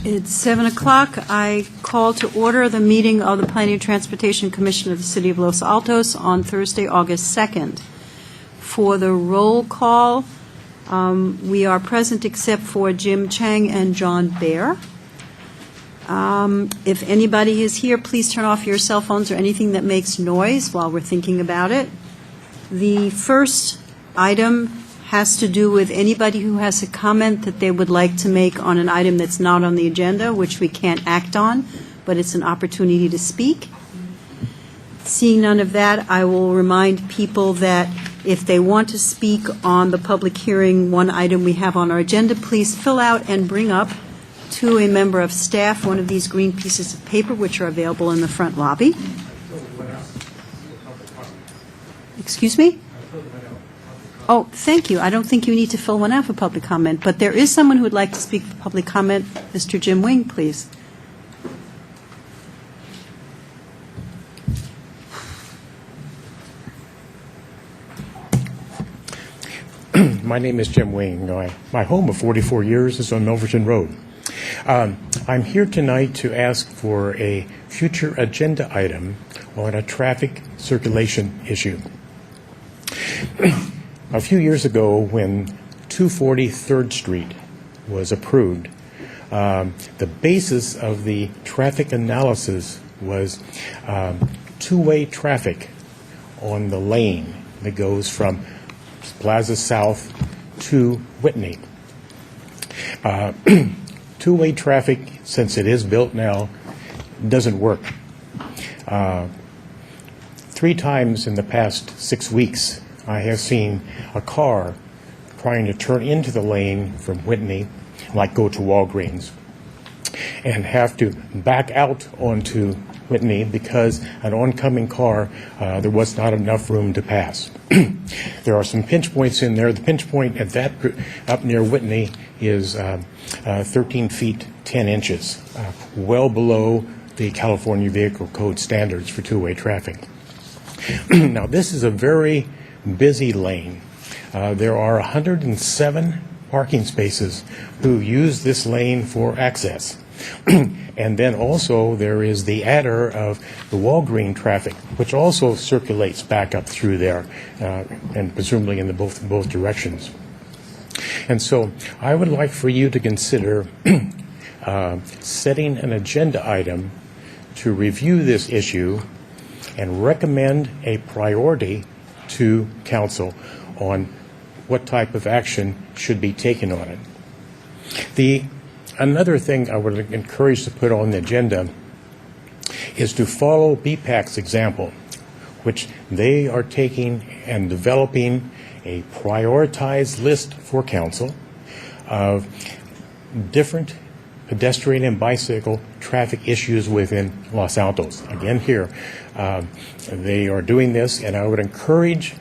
It's 7 o'clock. I call to order the meeting of the Planning and Transportation Commission of the City of Los Altos on Thursday, August 2nd. For the roll call, we are present except for Jim Chang and John Baer. If anybody is here, please turn off your cell phones or anything that makes noise while we're thinking about it. The first item has to do with anybody who has a comment that they would like to make on an item that's not on the agenda, which we can't act on, but it's an opportunity to speak. Seeing none of that, I will remind people that if they want to speak on the public hearing, one item we have on our agenda, please fill out and bring up to a member of staff one of these green pieces of paper, which are available in the front lobby. Excuse me? Oh, thank you. I don't think you need to fill one out for public comment, but there is someone who would like to speak for public comment. Mr. Jim Wing, please. My name is Jim Wing. My home of 44 years is on Milverton Road. I'm here tonight to ask for a future agenda item on a traffic circulation issue. A few years ago, when 240 3rd Street was approved, the basis of the traffic analysis was two-way traffic on the lane that goes from Plaza South to Whitney. Two-way traffic, since it is built now, doesn't work. 3 times in the past 6 weeks, I have seen a car trying to turn into the lane from Whitney, like go to Walgreens, and have to back out onto Whitney because an oncoming car, there was not enough room to pass. There are some pinch points in there. The pinch point at that up near Whitney is 13 feet 10 inches, well below the California Vehicle Code standards for two-way traffic. Now, this is a very busy lane. There are 107 parking spaces who use this lane for access. And then also there is the adder of the Walgreens traffic, which also circulates back up through there, and presumably in both directions. And so I would like for you to consider setting an agenda item to review this issue and recommend a priority to council on what type of action should be taken on it. Another thing I would encourage to put on the agenda is to follow BPAC's example, which they are taking and developing a prioritized list for council of different pedestrian and bicycle traffic issues within Los Altos. Again, here, they are doing this, and I would encourage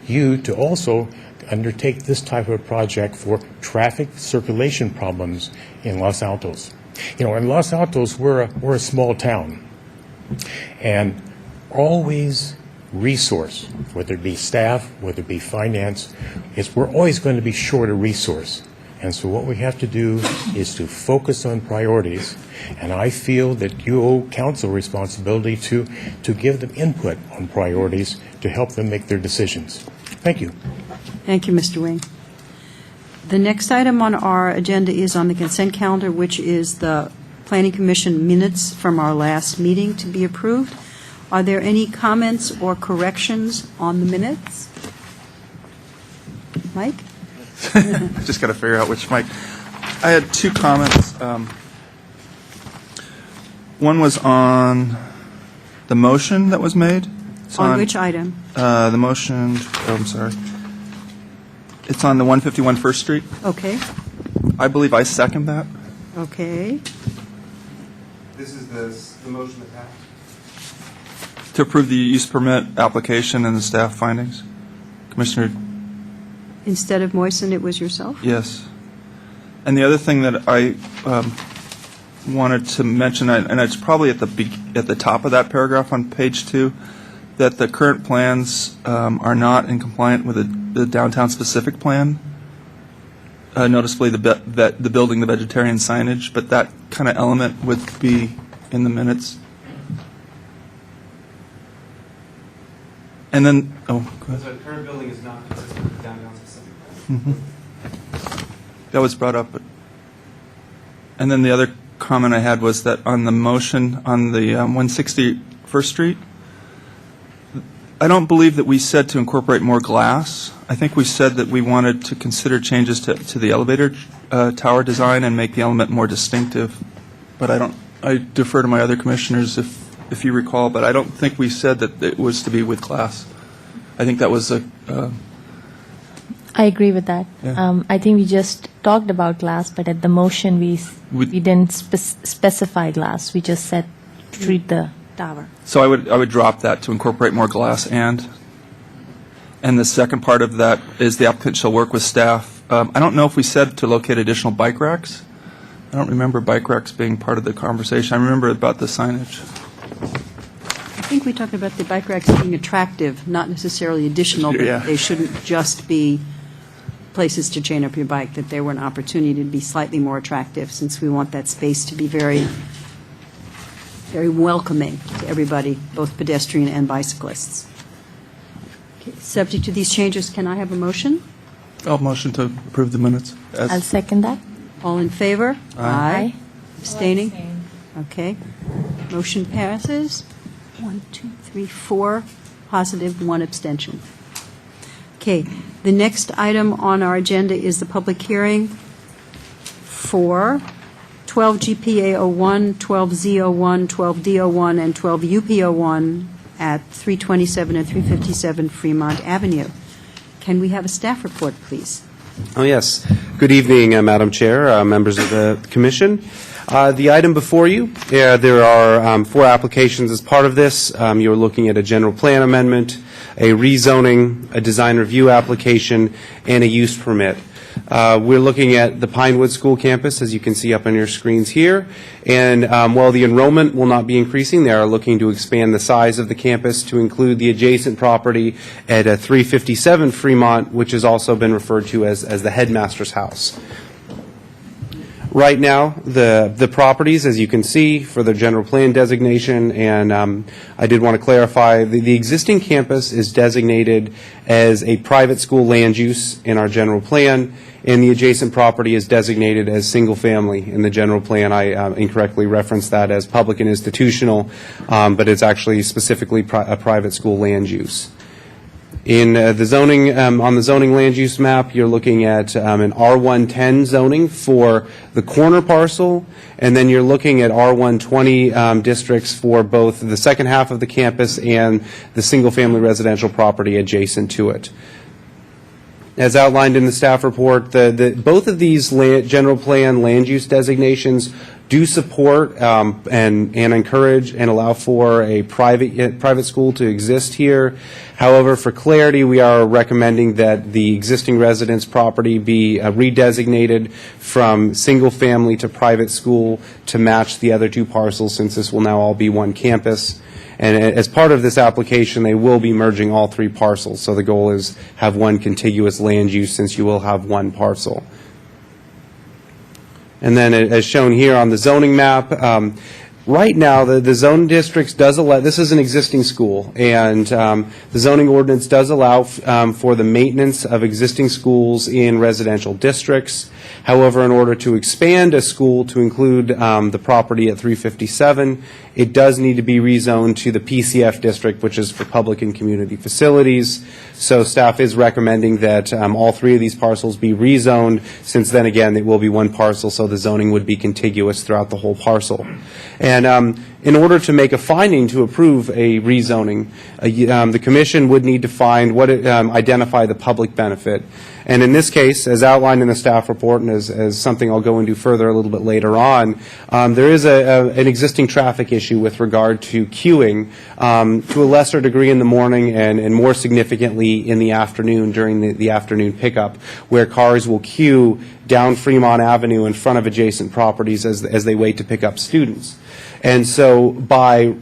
you to also undertake this type of project for traffic circulation problems in Los Altos. You know, in Los Altos, we're a small town, and always resource, whether it be staff, whether it be finance, we're always going to be short a resource. And so what we have to do is to focus on priorities, and I feel that you owe council responsibility to give them input on priorities to help them make their decisions. Thank you. Thank you, Mr. Wing. The next item on our agenda is on the consent calendar, which is the Planning Commission minutes from our last meeting to be approved. Are there any comments or corrections on the minutes? Mike? Just got to figure out which mic. I had 2 comments. One was on the motion that was made. On which item? The motion, I'm sorry. It's on the 151 First Street. Okay. I believe I second that. Okay. This is the motion that passed. To approve the use permit application and the staff findings. Commissioner? Instead of Moisen, it was yourself? Yes. And the other thing that I wanted to mention, and it's probably at the top of that paragraph on page 2, that the current plans are not in compliance with the downtown specific plan. noticeably the building, the vegetarian signage, but that kind of element would be in the minutes. And then, oh, go ahead. So the current building is not consistent with the downtown specific plan. That was brought up. And then the other comment I had was that on the motion on the 161st Street, I don't believe that we said to incorporate more glass. I think we said that we wanted to consider changes to the elevator tower design and make the element more distinctive. But I defer to my other commissioners if you recall, but I don't think we said that it was to be with glass. I think that was I agree with that. Yeah. I think we just talked about glass, but at the motion, we didn't specify glass. We just said treat the tower. So I would drop that to incorporate more glass and the second part of that is the applicant shall work with staff. I don't know if we said to locate additional bike racks. I don't remember bike racks being part of the conversation. I remember about the signage. I think we talked about the bike racks being attractive, not necessarily additional, but Yeah. they shouldn't just be places to chain up your bike, that there were an opportunity to be slightly more attractive, since we want that space to be very, very welcoming to everybody, both pedestrian and bicyclists. Okay, subject to these changes, can I have a motion? I'll motion to approve the minutes. as- I'll second that. All in favor? Aye. Abstaining? Okay. Motion passes. 1, 2, 3, 4 positive, 1 abstention. Okay. The next item on our agenda is the public hearing for 12 GPA01, 12 Z01, 12 D01, and 12 UP01 at 327 and 357 Fremont Avenue. Can we have a staff report, please? Oh, yes. Good evening, Madam Chair, members of the Commission. The item before you, there are 4 applications as part of this. You're looking at a general plan amendment, a rezoning, a design review application, and a use permit. We're looking at the Pinewood School campus, as you can see up on your screens here. And while the enrollment will not be increasing, they are looking to expand the size of the campus to include the adjacent property at 357 Fremont, which has also been referred to as the headmaster's house. Right now, the properties, as you can see, for the general plan designation, and I did want to clarify, the existing campus is designated as a private school land use in our general plan, and the adjacent property is designated as single-family in the general plan. I incorrectly referenced that as public and institutional, but it's actually specifically a private school land use. In the zoning, on the zoning land use map, you're looking at an R110 zoning for the corner parcel, and then you're looking at R120 districts for both the second half of the campus and the single-family residential property adjacent to it. As outlined in the staff report, both of these general plan land use designations do support and encourage and allow for a private school to exist here. However, for clarity, we are recommending that the existing residence property be redesignated from single-family to private school to match the other 2 parcels, since this will now all be one campus. And as part of this application, they will be merging all 3 parcels. So the goal is have one contiguous land use, since you will have one parcel. And then, as shown here on the zoning map, right now, the zone districts does allow, this is an existing school, and the zoning ordinance does allow for the maintenance of existing schools in residential districts. However, in order to expand a school to include the property at 357, it does need to be rezoned to the PCF district, which is for public and community facilities. So staff is recommending that all 3 of these parcels be rezoned, since then again it will be one parcel, so the zoning would be contiguous throughout the whole parcel. And in order to make a finding to approve a rezoning, the Commission would need to find identify the public benefit. And in this case, as outlined in the staff report, and as something I'll go into further a little bit later on, there is an existing traffic issue with regard to queuing, to a lesser degree in the morning and more significantly in the afternoon during the afternoon pickup, where cars will queue down Fremont Avenue in front of adjacent properties as they wait to pick up students. And so by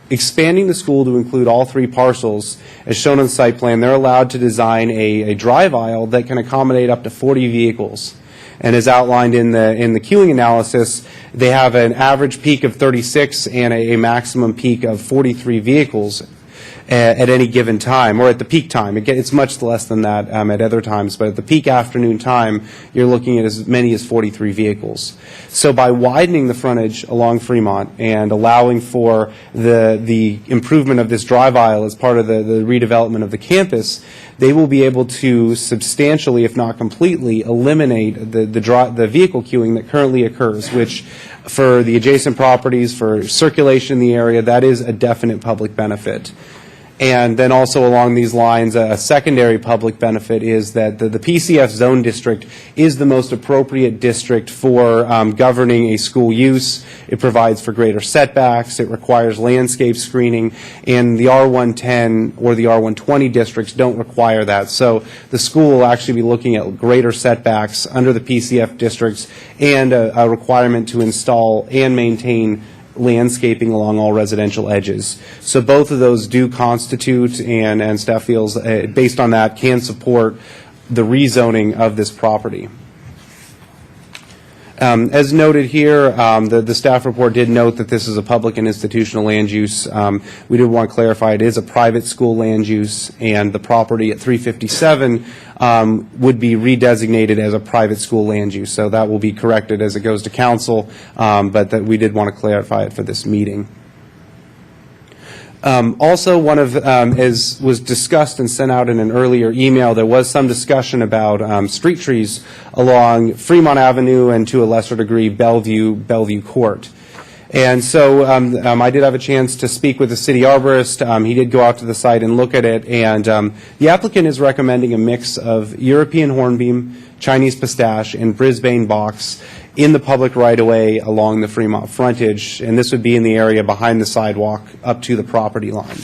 expanding the school to include all 3 parcels, as shown on the site plan, they're allowed to design a drive aisle that can accommodate up to 40 vehicles. And as outlined in the queuing analysis, they have an average peak of 36 and a maximum peak of 43 vehicles at any given time, or at the peak time. It's much less than that at other times, but at the peak afternoon time, you're looking at as many as 43 vehicles. So by widening the frontage along Fremont and allowing for the improvement of this drive aisle as part of the redevelopment of the campus, they will be able to substantially, if not completely, eliminate the vehicle queuing that currently occurs, which for the adjacent properties, for circulation in the area, that is a definite public benefit. And then also along these lines, a secondary public benefit is that the PCF zone district is the most appropriate district for governing a school use. It provides for greater setbacks. It requires landscape screening. And the R110 or the R120 districts don't require that. So the school will actually be looking at greater setbacks under the PCF districts and a requirement to install and maintain landscaping along all residential edges. So both of those do constitute, and staff feels, based on that, can support the rezoning of this property. As noted here, the staff report did note that this is a public and institutional land use. We did want to clarify it is a private school land use, and the property at 357 would be redesignated as a private school land use. So that will be corrected as it goes to council, but that we did want to clarify it for this meeting. Also, one of, as was discussed and sent out in an earlier email, there was some discussion about street trees along Fremont Avenue and, to a lesser degree, Bellevue Court. And so I did have a chance to speak with the city arborist. He did go out to the site and look at it, and the applicant is recommending a mix of European hornbeam, Chinese pistache, and Brisbane box in the public right-of-way along the Fremont frontage, and this would be in the area behind the sidewalk up to the property line.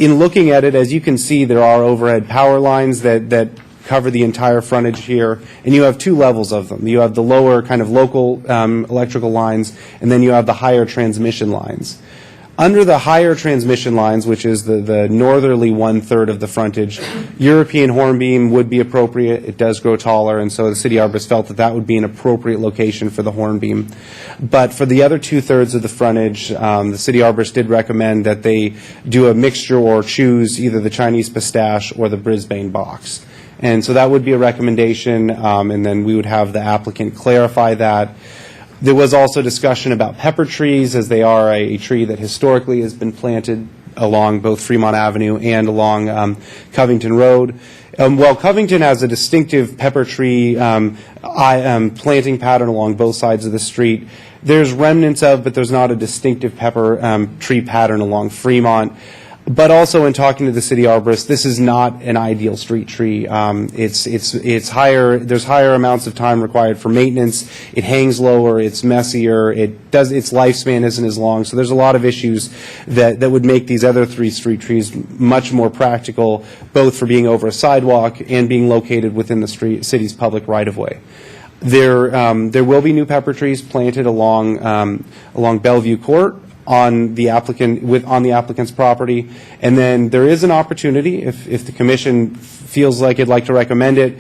In looking at it, as you can see, there are overhead power lines that cover the entire frontage here, and you have two levels of them. You have the lower kind of local electrical lines, and then you have the higher transmission lines. Under the higher transmission lines, which is the northerly one-third of the frontage, European hornbeam would be appropriate. It does grow taller, and so the city arborist felt that that would be an appropriate location for the hornbeam. But for the other two-thirds of the frontage, the city arborist did recommend that they do a mixture or choose either the Chinese pistache or the Brisbane box. And so that would be a recommendation, and then we would have the applicant clarify that. There was also discussion about pepper trees, as they are a tree that historically has been planted along both Fremont Avenue and along Covington Road. While Covington has a distinctive pepper tree planting pattern along both sides of the street, there's remnants of, but there's not a distinctive pepper tree pattern along Fremont. But also in talking to the city arborist, this is not an ideal street tree. It's higher. There's higher amounts of time required for maintenance. It hangs lower. It's messier. Its lifespan isn't as long. So there's a lot of issues that would make these other three street trees much more practical, both for being over a sidewalk and being located within the city's public right-of-way. There will be new pepper trees planted along Bellevue Court, on the applicant's property, and then there is an opportunity, if the commission feels like it'd like to recommend it,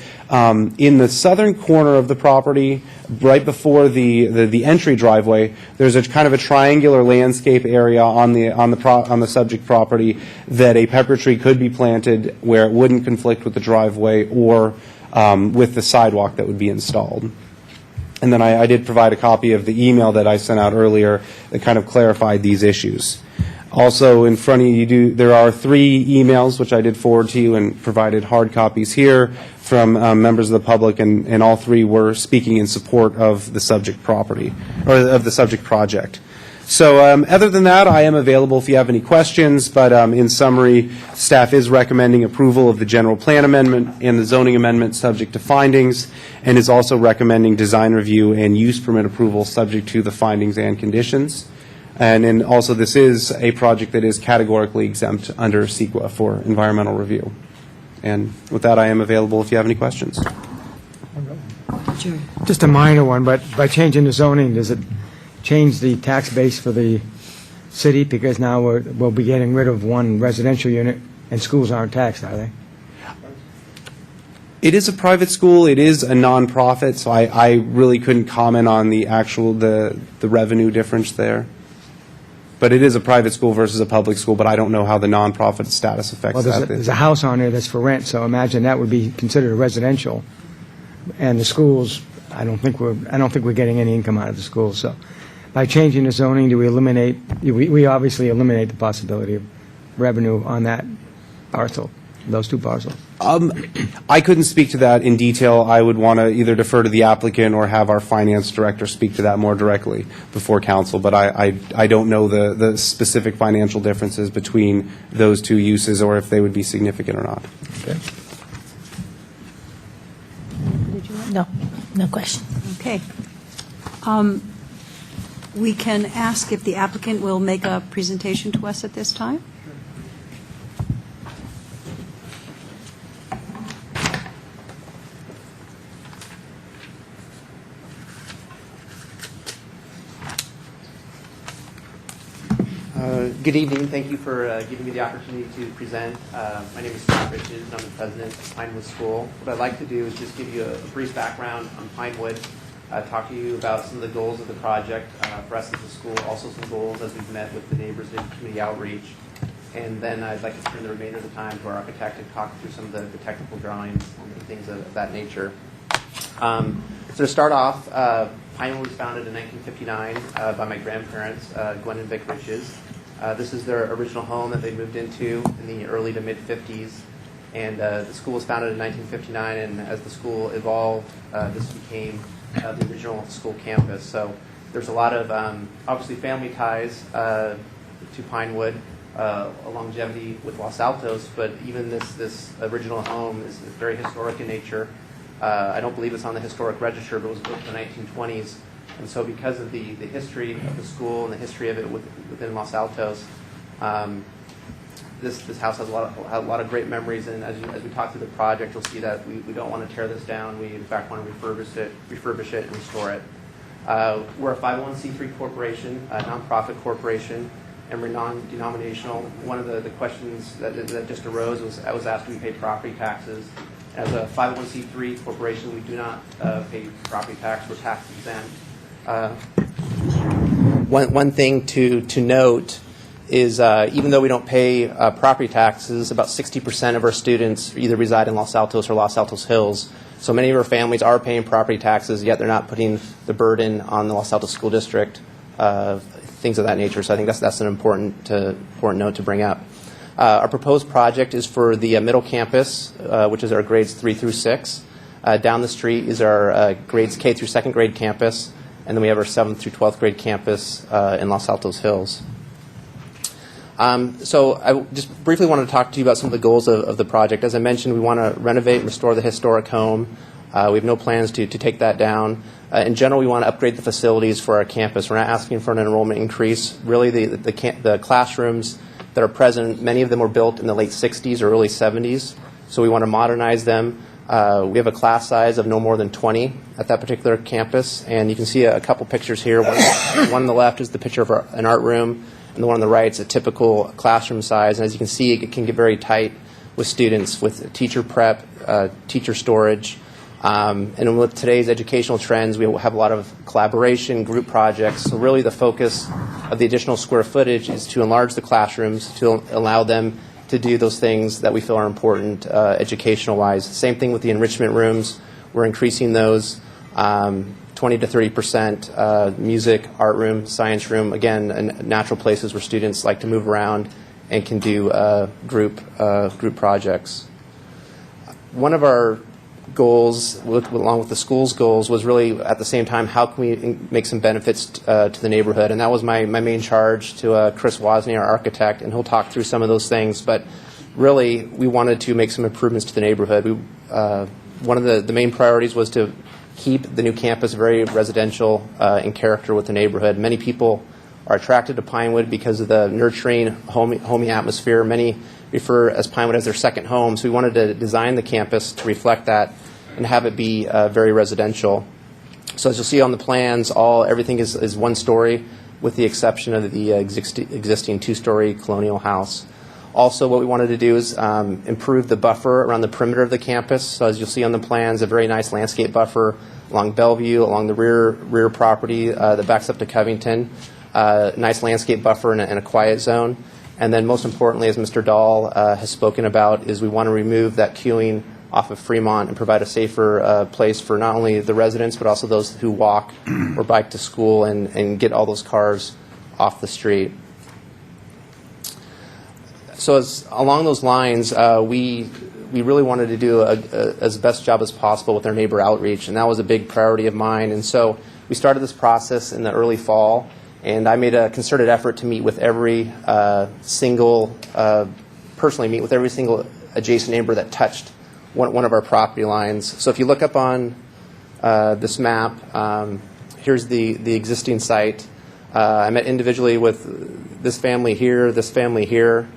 in the southern corner of the property, right before the entry driveway, there's a kind of a triangular landscape area on the subject property that a pepper tree could be planted where it wouldn't conflict with the driveway or with the sidewalk that would be installed. And then I did provide a copy of the email that I sent out earlier that kind of clarified these issues. Also, in front of you, there are 3 emails which I did forward to you and provided hard copies here from members of the public, and all 3 were speaking in support of the subject property, or of the subject project. So other than that, I am available if you have any questions, but in summary, staff is recommending approval of the general plan amendment and the zoning amendment subject to findings, and is also recommending design review and use permit approval subject to the findings and conditions. And then also this is a project that is categorically exempt under CEQA for environmental review. And with that, I am available if you have any questions. Jerry. Just a minor one, but by changing the zoning, does it change the tax base for the city? Because now we'll be getting rid of one residential unit, and schools aren't taxed, are they? It is a private school. It is a nonprofit, so I really couldn't comment on the actual, the revenue difference there. But it is a private school versus a public school, but I don't know how the nonprofit status affects Well, that. there's a house on there that's for rent, so imagine that would be considered a residential. And the schools, I don't think we're getting any income out of the schools, so by changing the zoning, do we eliminate, we obviously eliminate the possibility of revenue on that parcel, those two parcels. I couldn't speak to that in detail. I would want to either defer to the applicant or have our finance director speak to that more directly before council, but I don't know the specific financial differences between those two uses or if they would be significant or not. Okay. No question. Okay. We can ask if the applicant will make a presentation to us at this time. Good evening. Thank you for giving me the opportunity to present. My name is Scott Riches. I'm the president of Pinewood School. What I'd like to do is just give you a brief background on Pinewood, talk to you about some of the goals of the project for us as a school, also some goals as we've met with the neighbors in community outreach. And then I'd like to turn the remainder of the time to our architect and talk through some of the technical drawings and things of that nature. So to start off, Pinewood was founded in 1959 by my grandparents, Gwen and Vic Riches. This is their original home that they moved into in the early to mid-50s. And the school was founded in 1959, and as the school evolved, this became the original school campus. So there's a lot of, obviously, family ties to Pinewood, a longevity with Los Altos, but even this original home is very historic in nature. I don't believe it's on the historic register, but it was built in the 1920s. And so because of the history of the school and the history of it within Los Altos, this house has a lot of great memories. And as we talk through the project, you'll see that we don't want to tear this down. We, in fact, want to refurbish it and restore it. We're a 501c3 corporation, a nonprofit corporation, and we're non-denominational. One of the questions that just arose was I was asked, do we pay property taxes? As a 501c3 corporation, we do not pay property tax. We're tax exempt. One thing to note is even though we don't pay property taxes, about 60% of our students either reside in Los Altos or Los Altos Hills. So many of our families are paying property taxes, yet they're not putting the burden on the Los Altos School District, things of that nature. So I think that's an important note to bring up. Our proposed project is for the middle campus, which is our grades 3 through 6. Down the street is our grades K through 2nd grade campus, and then we have our 7th through 12th grade campus in Los Altos Hills. So I just briefly wanted to talk to you about some of the goals of the project. As I mentioned, we want to renovate and restore the historic home. We have no plans to take that down. In general, we want to upgrade the facilities for our campus. We're not asking for an enrollment increase. Really, the classrooms that are present, many of them were built in the late 60s or early 70s, so we want to modernize them. We have a class size of no more than 20 at that particular campus, and you can see a couple pictures here. One on the left is the picture of an art room, and the one on the right is a typical classroom size. And as you can see, it can get very tight with students, with teacher prep, teacher storage. And with today's educational trends, we have a lot of collaboration, group projects. So really the focus of the additional square footage is to enlarge the classrooms, to allow them to do those things that we feel are important educational-wise. Same thing with the enrichment rooms. We're increasing those 20 to 30%. Music, art room, science room, again, natural places where students like to move around and can do group projects. One of our goals, along with the school's goals, was really at the same time, how can we make some benefits to the neighborhood? And that was my main charge to Chris Wozni, our architect, and he'll talk through some of those things. But really, we wanted to make some improvements to the neighborhood. One of the main priorities was to keep the new campus very residential in character with the neighborhood. Many people are attracted to Pinewood because of the nurturing, homey atmosphere. Many refer as Pinewood as their second home, so we wanted to design the campus to reflect that and have it be very residential. So as you'll see on the plans, everything is one story with the exception of the existing two-story colonial house. Also, what we wanted to do is improve the buffer around the perimeter of the campus. So as you'll see on the plans, a very nice landscape buffer along Bellevue, along the rear property that backs up to Covington. Nice landscape buffer and a quiet zone. And then most importantly, as Mr. Dahl has spoken about, is we want to remove that queuing off of Fremont and provide a safer place for not only the residents, but also those who walk or bike to school and get all those cars off the street. So along those lines, we really wanted to do as best job as possible with our neighbor outreach, and that was a big priority of mine. And so we started this process in the early fall, and I made a concerted effort to meet with every personally meet with every single adjacent neighbor that touched one of our property lines. So if you look up on this map, here's the existing site. I met individually with this family here, this family here,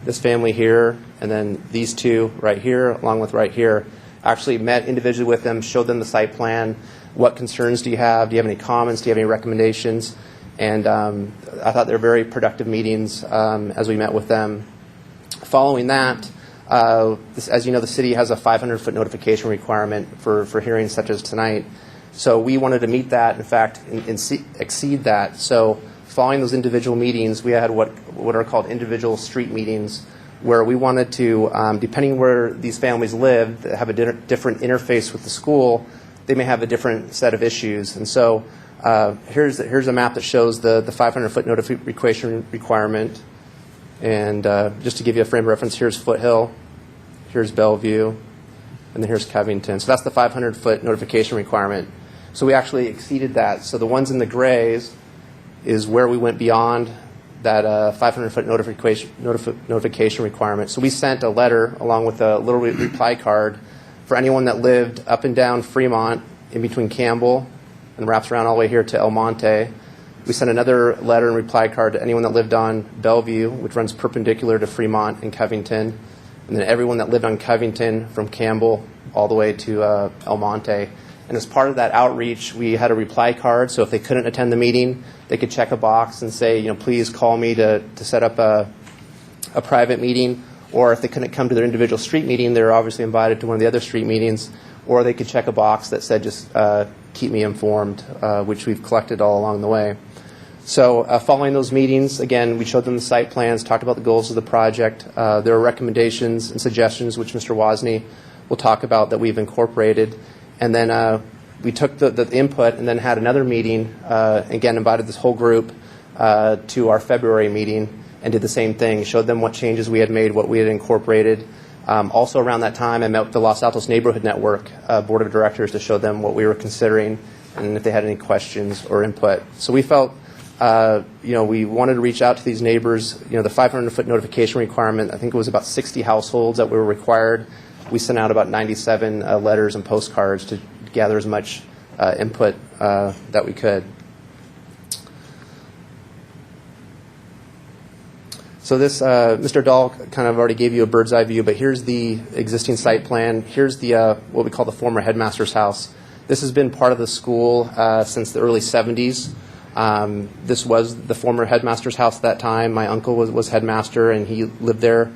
this family here, and then these two right here, along with right here. Actually met individually with them, showed them the site plan. What concerns do you have? Do you have any comments? Do you have any recommendations? And I thought they were very productive meetings as we met with them. Following that, as you know, the city has a 500-foot notification requirement for hearings such as tonight. So we wanted to meet that, in fact, exceed that. So following those individual meetings, we had what are called individual street meetings, where we wanted to, depending where these families live, that have a different interface with the school, they may have a different set of issues. And so here's a map that shows the 500-foot notification requirement. And just to give you a frame of reference, here's Foothill, here's Bellevue, and then here's Covington. So that's the 500-foot notification requirement. So we actually exceeded that. So the ones in the grays is where we went beyond that 500-foot notification requirement. So we sent a letter along with a little reply card for anyone that lived up and down Fremont in between Campbell and wraps around all the way here to El Monte. We sent another letter and reply card to anyone that lived on Bellevue, which runs perpendicular to Fremont and Covington, and then everyone that lived on Covington from Campbell all the way to El Monte. And as part of that outreach, we had a reply card, so if they couldn't attend the meeting, they could check a box and say, please call me to set up a private meeting, or if they couldn't come to their individual street meeting, they're obviously invited to one of the other street meetings, or they could check a box that said just keep me informed, which we've collected all along the way. So following those meetings, again, we showed them the site plans, talked about the goals of the project. There are recommendations and suggestions, which Mr. Wozni will talk about, that we've incorporated. And then we took the input and then had another meeting, again, invited this whole group to our February meeting and did the same thing, showed them what changes we had made, what we had incorporated. Also around that time, I met with the Los Altos Neighborhood Network Board of Directors to show them what we were considering and if they had any questions or input. So we felt we wanted to reach out to these neighbors. The 500-foot notification requirement, I think it was about 60 households that were required. We sent out about 97 letters and postcards to gather as much input that we could. So this, Mr. Dahl kind of already gave you a bird's eye view, but here's the existing site plan. Here's the what we call the former headmaster's house. This has been part of the school since the early 70s. This was the former headmaster's house at that time. My uncle was headmaster, and he lived there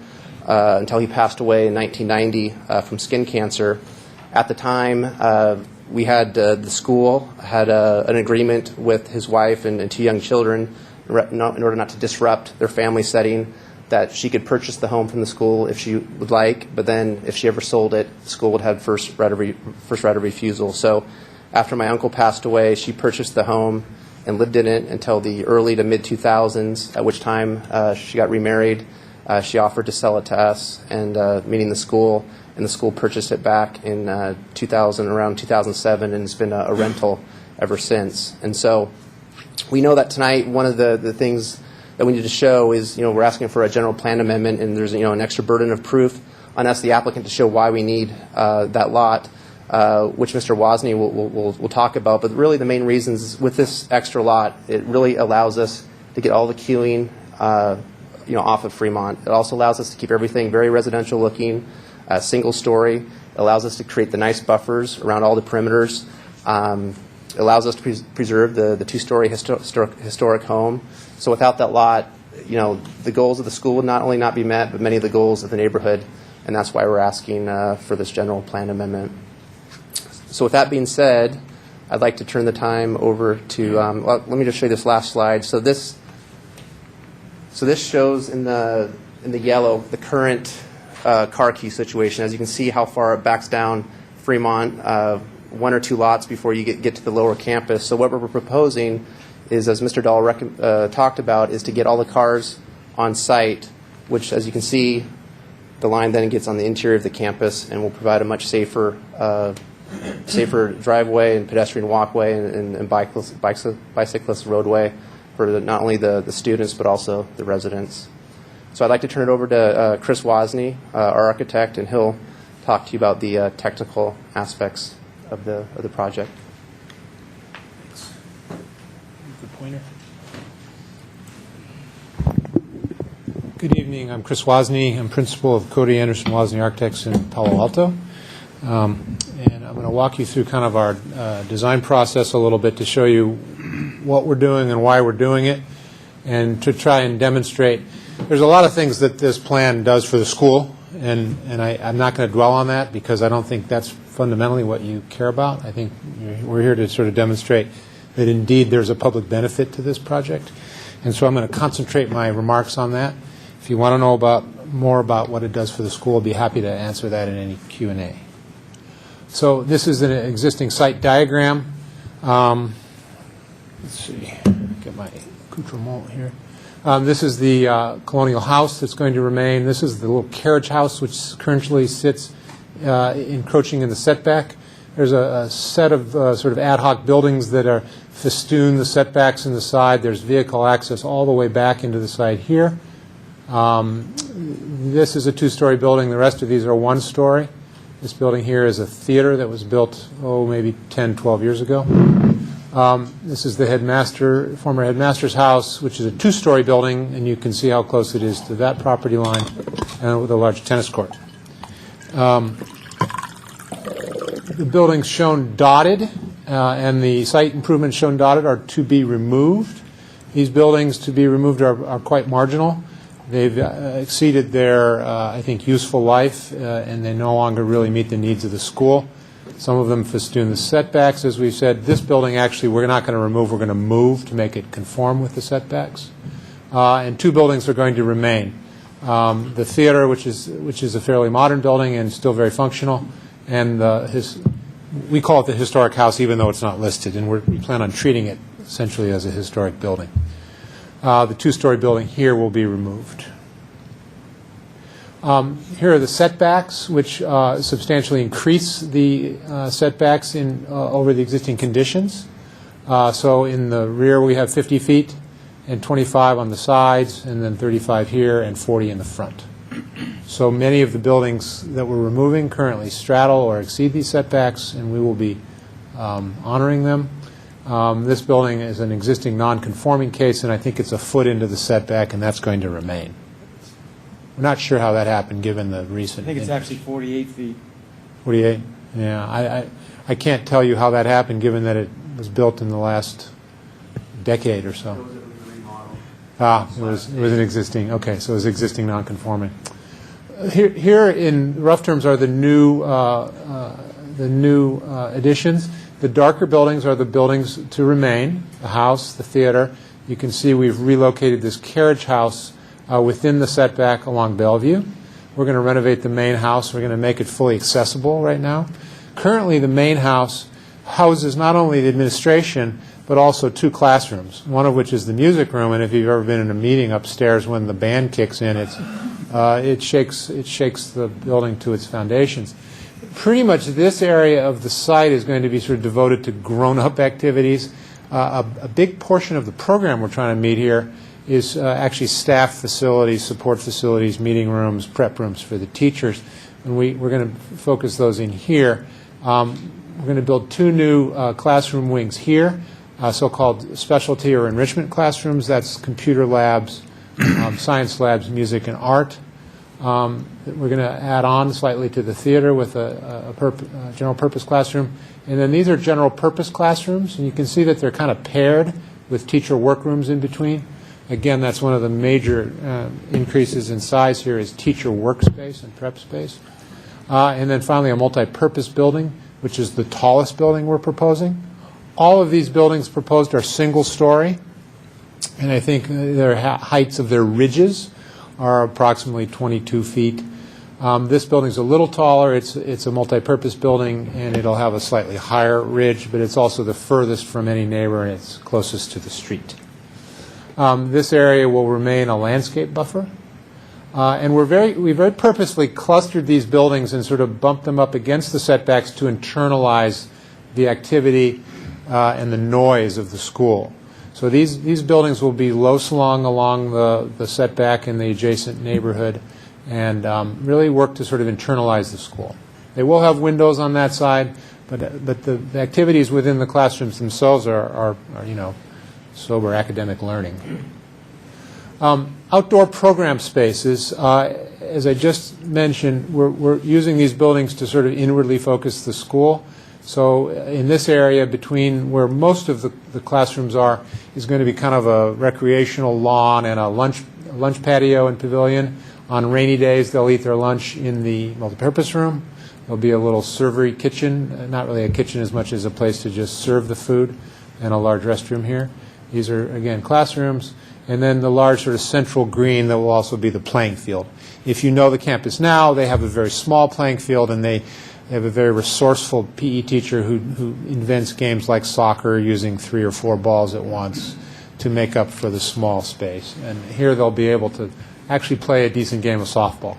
until he passed away in 1990 from skin cancer. At the time, we had the school had an agreement with his wife and two young children in order not to disrupt their family setting, that she could purchase the home from the school if she would like, but then if she ever sold it, the school would have first right of refusal. So after my uncle passed away, she purchased the home and lived in it until the early to mid-2000s, at which time she got remarried. She offered to sell it to us, and meaning the school, and the school purchased it back in around 2007, and it's been a rental ever since. And so we know that tonight one of the things that we need to show is, we're asking for a general plan amendment, and there's, an extra burden of proof on us, the applicant, to show why we need that lot, which Mr. Wozni will talk about. But really the main reasons with this extra lot, it really allows us to get all the queuing off of Fremont. It also allows us to keep everything very residential looking, single story. It allows us to create the nice buffers around all the perimeters. It allows us to preserve the two-story historic home. So without that lot, the goals of the school would not only not be met, but many of the goals of the neighborhood, and that's why we're asking for this general plan amendment. So with that being said, I'd like to turn the time over to, let me just show you this last slide. So this shows in the yellow the current car key situation. As you can see how far it backs down Fremont, 1 or 2 lots before you get to the lower campus. So what we're proposing is, as Mr. Dahl talked about, is to get all the cars on site, which, as you can see, the line then gets on the interior of the campus and will provide a much safer driveway and pedestrian walkway and bicyclist roadway for not only the students but also the residents. So I'd like to turn it over to Chris Wozni, our architect, and he'll talk to you about the technical aspects of the project. Good evening. I'm Chris Wozni. I'm principal of Cody Anderson Wozni Architects in Palo Alto. And I'm going to walk you through kind of our design process a little bit to show you what we're doing and why we're doing it, and to try and demonstrate. There's a lot of things that this plan does for the school, and I'm not going to dwell on that because I don't think that's fundamentally what you care about. I think we're here to sort of demonstrate that indeed there's a public benefit to this project. And so I'm going to concentrate my remarks on that. If you want to know more about what it does for the school, I'll be happy to answer that in any Q&A. So this is an existing site diagram. Let's see, get my accoutrement here. This is the colonial house that's going to remain. This is the little carriage house which currently sits encroaching in the setback. There's a set of sort of ad hoc buildings that are festoon the setbacks in the side. There's vehicle access all the way back into the side here. This is a 2-story building. The rest of these are 1-story. This building here is a theater that was built, maybe 10, 12 years ago. This is the former headmaster's house, which is a 2-story building, and you can see how close it is to that property line, and with a large tennis court. The buildings shown dotted and the site improvements shown dotted are to be removed. These buildings to be removed are quite marginal. They've exceeded their, I think, useful life, and they no longer really meet the needs of the school. Some of them festoon the setbacks, as we've said. This building, actually, we're not going to remove. We're going to move to make it conform with the setbacks. And 2 buildings are going to remain. The theater, which is a fairly modern building and still very functional, and we call it the historic house, even though it's not listed, and we plan on treating it essentially as a historic building. The 2-story building here will be removed. Here are the setbacks, which substantially increase the setbacks over the existing conditions. So in the rear we have 50 feet and 25 on the sides, and then 35 here and 40 in the front. So many of the buildings that we're removing currently straddle or exceed these setbacks, and we will be honoring them. This building is an existing non-conforming case, and I think it's a foot into the setback, and that's going to remain. We're not sure how that happened, given the recent... I think it's actually 48 feet. 48? Yeah. I can't tell you how that happened, given that it was built in the last decade or so. It was an existing... Okay, so it was existing non-conforming. Here, in rough terms, are the new additions. The darker buildings are the buildings to remain, the house, the theater. You can see we've relocated this carriage house within the setback along Bellevue. We're going to renovate the main house. We're going to make it fully accessible right now. Currently, the main house houses not only the administration, but also 2 classrooms, one of which is the music room, and if you've ever been in a meeting upstairs when the band kicks in, it shakes the building to its foundations. Pretty much this area of the site is going to be sort of devoted to grown-up activities. A big portion of the program we're trying to meet here is actually staff facilities, support facilities, meeting rooms, prep rooms for the teachers. And we're going to focus those in here. We're going to build 2 new classroom wings here, so-called specialty or enrichment classrooms. That's computer labs, science labs, music, and art. We're going to add on slightly to the theater with a general purpose classroom. And then these are general purpose classrooms, and you can see that they're kind of paired with teacher workrooms in between. Again, that's one of the major increases in size here is teacher workspace and prep space. And then finally, a multi-purpose building, which is the tallest building we're proposing. All of these buildings proposed are single-story, and I think their heights of their ridges are approximately 22 feet. This building's a little taller. It's a multi-purpose building, and it'll have a slightly higher ridge, but it's also the furthest from any neighbor, and it's closest to the street. This area will remain a landscape buffer. And we very purposely clustered these buildings and sort of bumped them up against the setbacks to internalize the activity and the noise of the school. So these buildings will be low-slung along the setback in the adjacent neighborhood and really work to sort of internalize the school. They will have windows on that side, but the activities within the classrooms themselves are sober academic learning. Outdoor program spaces, as I just mentioned, we're using these buildings to sort of inwardly focus the school. So in this area between where most of the classrooms are is going to be kind of a recreational lawn and a lunch patio and pavilion. On rainy days, they'll eat their lunch in the multipurpose room. There'll be a little servery kitchen, not really a kitchen as much as a place to just serve the food, and a large restroom here. These are, again, classrooms. And then the large sort of central green that will also be the playing field. If you know the campus now, they have a very small playing field, and they have a very resourceful PE teacher who invents games like soccer using 3 or 4 balls at once to make up for the small space. And here they'll be able to actually play a decent game of softball.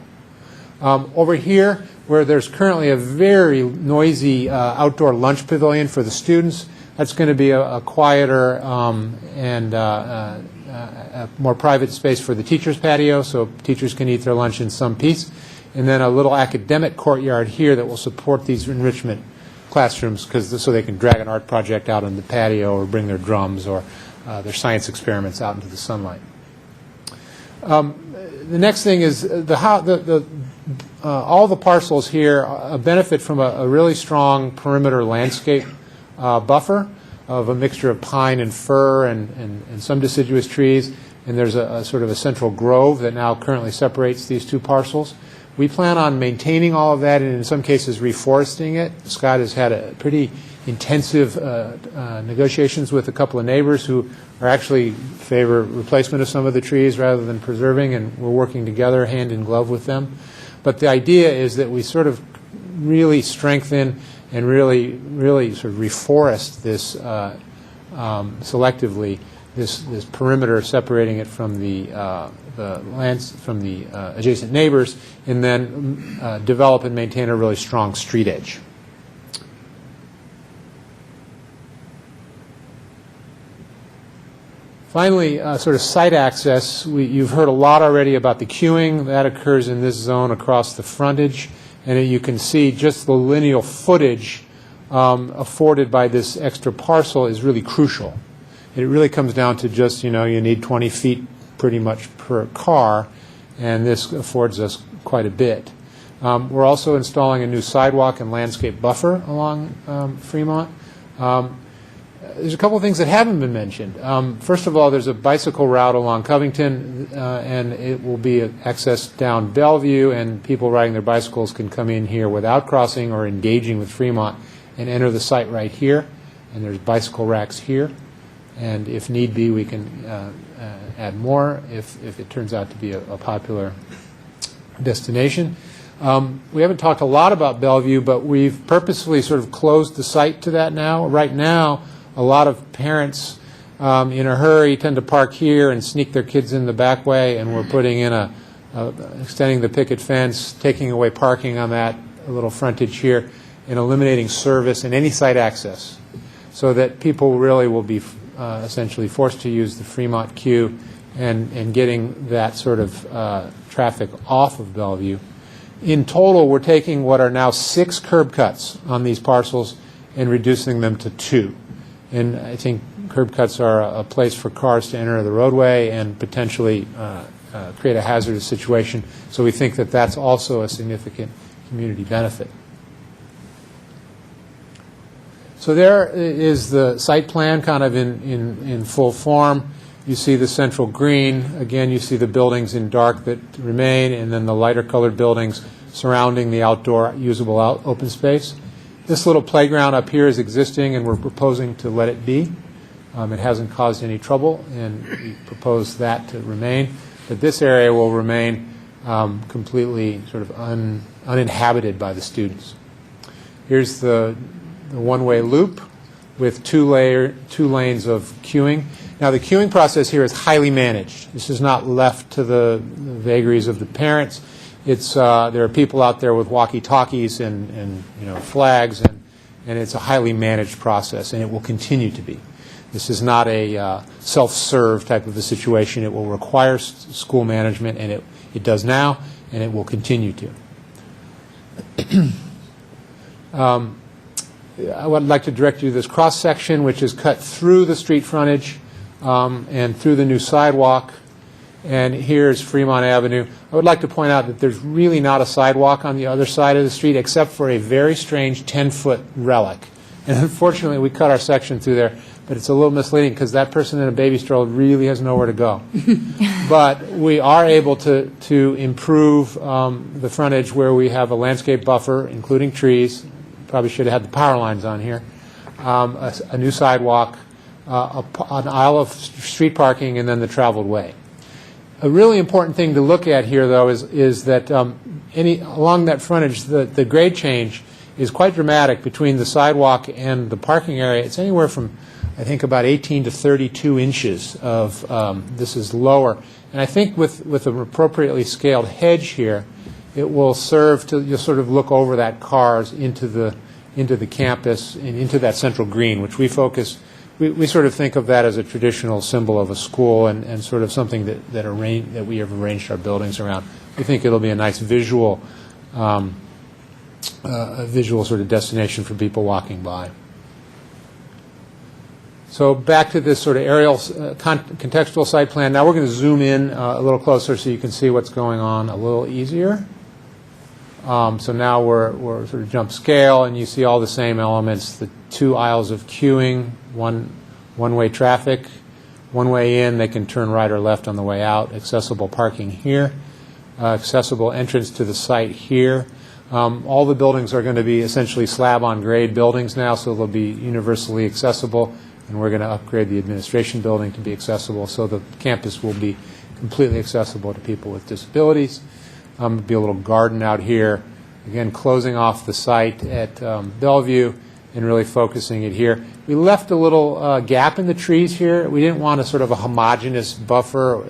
Over here, where there's currently a very noisy outdoor lunch pavilion for the students, that's going to be a quieter and a more private space for the teachers' patio, so teachers can eat their lunch in some peace. And then a little academic courtyard here that will support these enrichment classrooms, so they can drag an art project out on the patio or bring their drums or their science experiments out into the sunlight. The next thing is all the parcels here benefit from a really strong perimeter landscape buffer of a mixture of pine and fir and some deciduous trees, and there's a sort of a central grove that now currently separates these two parcels. We plan on maintaining all of that and in some cases reforesting it. Scott has had a pretty intensive negotiations with a couple of neighbors who are actually favor replacement of some of the trees rather than preserving, and we're working together hand in glove with them. But the idea is that we sort of really strengthen and really sort of reforest this selectively, this perimeter, separating it from the adjacent neighbors, and then develop and maintain a really strong street edge. Finally, sort of site access. You've heard a lot already about the queuing. That occurs in this zone across the frontage. And you can see just the lineal footage afforded by this extra parcel is really crucial. It really comes down to just, you need 20 feet pretty much per car, and this affords us quite a bit. We're also installing a new sidewalk and landscape buffer along Fremont. There's a couple of things that haven't been mentioned. First of all, there's a bicycle route along Covington, and it will be accessed down Bellevue, and people riding their bicycles can come in here without crossing or engaging with Fremont and enter the site right here. And there's bicycle racks here. And if need be, we can add more if it turns out to be a popular destination. We haven't talked a lot about Bellevue, but we've purposefully sort of closed the site to that now. Right now, a lot of parents in a hurry tend to park here and sneak their kids in the back way, and we're putting in extending the picket fence, taking away parking on that little frontage here, and eliminating service and any site access, so that people really will be essentially forced to use the Fremont queue and getting that sort of traffic off of Bellevue. In total, we're taking what are now 6 curb cuts on these parcels and reducing them to 2. And I think curb cuts are a place for cars to enter the roadway and potentially create a hazardous situation. So we think that that's also a significant community benefit. So there is the site plan kind of in full form. You see the central green. Again, you see the buildings in dark that remain, and then the lighter colored buildings surrounding the outdoor usable open space. This little playground up here is existing, and we're proposing to let it be. It hasn't caused any trouble, and we propose that to remain. But this area will remain completely sort of uninhabited by the students. Here's the one-way loop with two lanes of queuing. Now, the queuing process here is highly managed. This is not left to the vagaries of the parents. There are people out there with walkie-talkies and flags, and it's a highly managed process, and it will continue to be. This is not a self-serve type of a situation. It will require school management, and it does now, and it will continue to. I would like to direct you to this cross-section, which is cut through the street frontage and through the new sidewalk. And here's Fremont Avenue. I would like to point out that there's really not a sidewalk on the other side of the street except for a very strange 10-foot relic. And unfortunately, we cut our section through there, but it's a little misleading because that person in a baby stroller really has nowhere to go. But we are able to improve the frontage where we have a landscape buffer, including trees. Probably should have had the power lines on here. A new sidewalk, an aisle of street parking, and then the traveled way. A really important thing to look at here, though, is that along that frontage, the grade change is quite dramatic between the sidewalk and the parking area. It's anywhere from, I think, about 18 to 32 inches of this is lower. And I think with an appropriately scaled hedge here, it will serve to you'll sort of look over that cars into the campus and into that central green, which we focus. We sort of think of that as a traditional symbol of a school and sort of something that we have arranged our buildings around. We think it'll be a nice visual sort of destination for people walking by. So back to this sort of aerial contextual site plan. Now we're going to zoom in a little closer so you can see what's going on a little easier. So now we're sort of jump scale, and you see all the same elements, the two aisles of queuing, one-way traffic, one way in, they can turn right or left on the way out, accessible parking here, accessible entrance to the site here. All the buildings are going to be essentially slab-on-grade buildings now, so they'll be universally accessible, and we're going to upgrade the administration building to be accessible, so the campus will be completely accessible to people with disabilities. There'll be a little garden out here, again closing off the site at Bellevue and really focusing it here. We left a little gap in the trees here. We didn't want a sort of a homogeneous buffer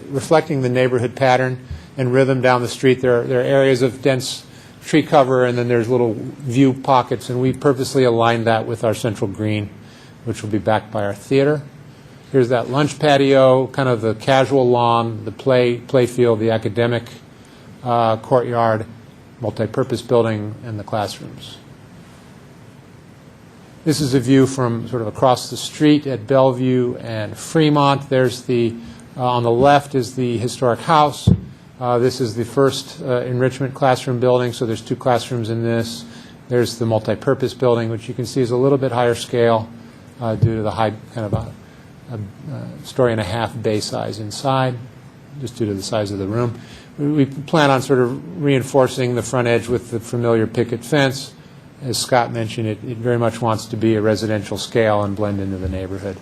reflecting the neighborhood pattern and rhythm down the street. There are areas of dense tree cover, and then there's little view pockets, and we purposely aligned that with our central green, which will be backed by our theater. Here's that lunch patio, kind of the casual lawn, the play field, the academic courtyard, multi-purpose building, and the classrooms. This is a view from sort of across the street at Bellevue and Fremont. There's on the left is the historic house. This is the first enrichment classroom building, so there's two classrooms in this. There's the multi-purpose building, which you can see is a little bit higher scale due to the high, kind of a story and a half bay size inside, just due to the size of the room. We plan on sort of reinforcing the front edge with the familiar picket fence. As Scott mentioned, it very much wants to be a residential scale and blend into the neighborhood.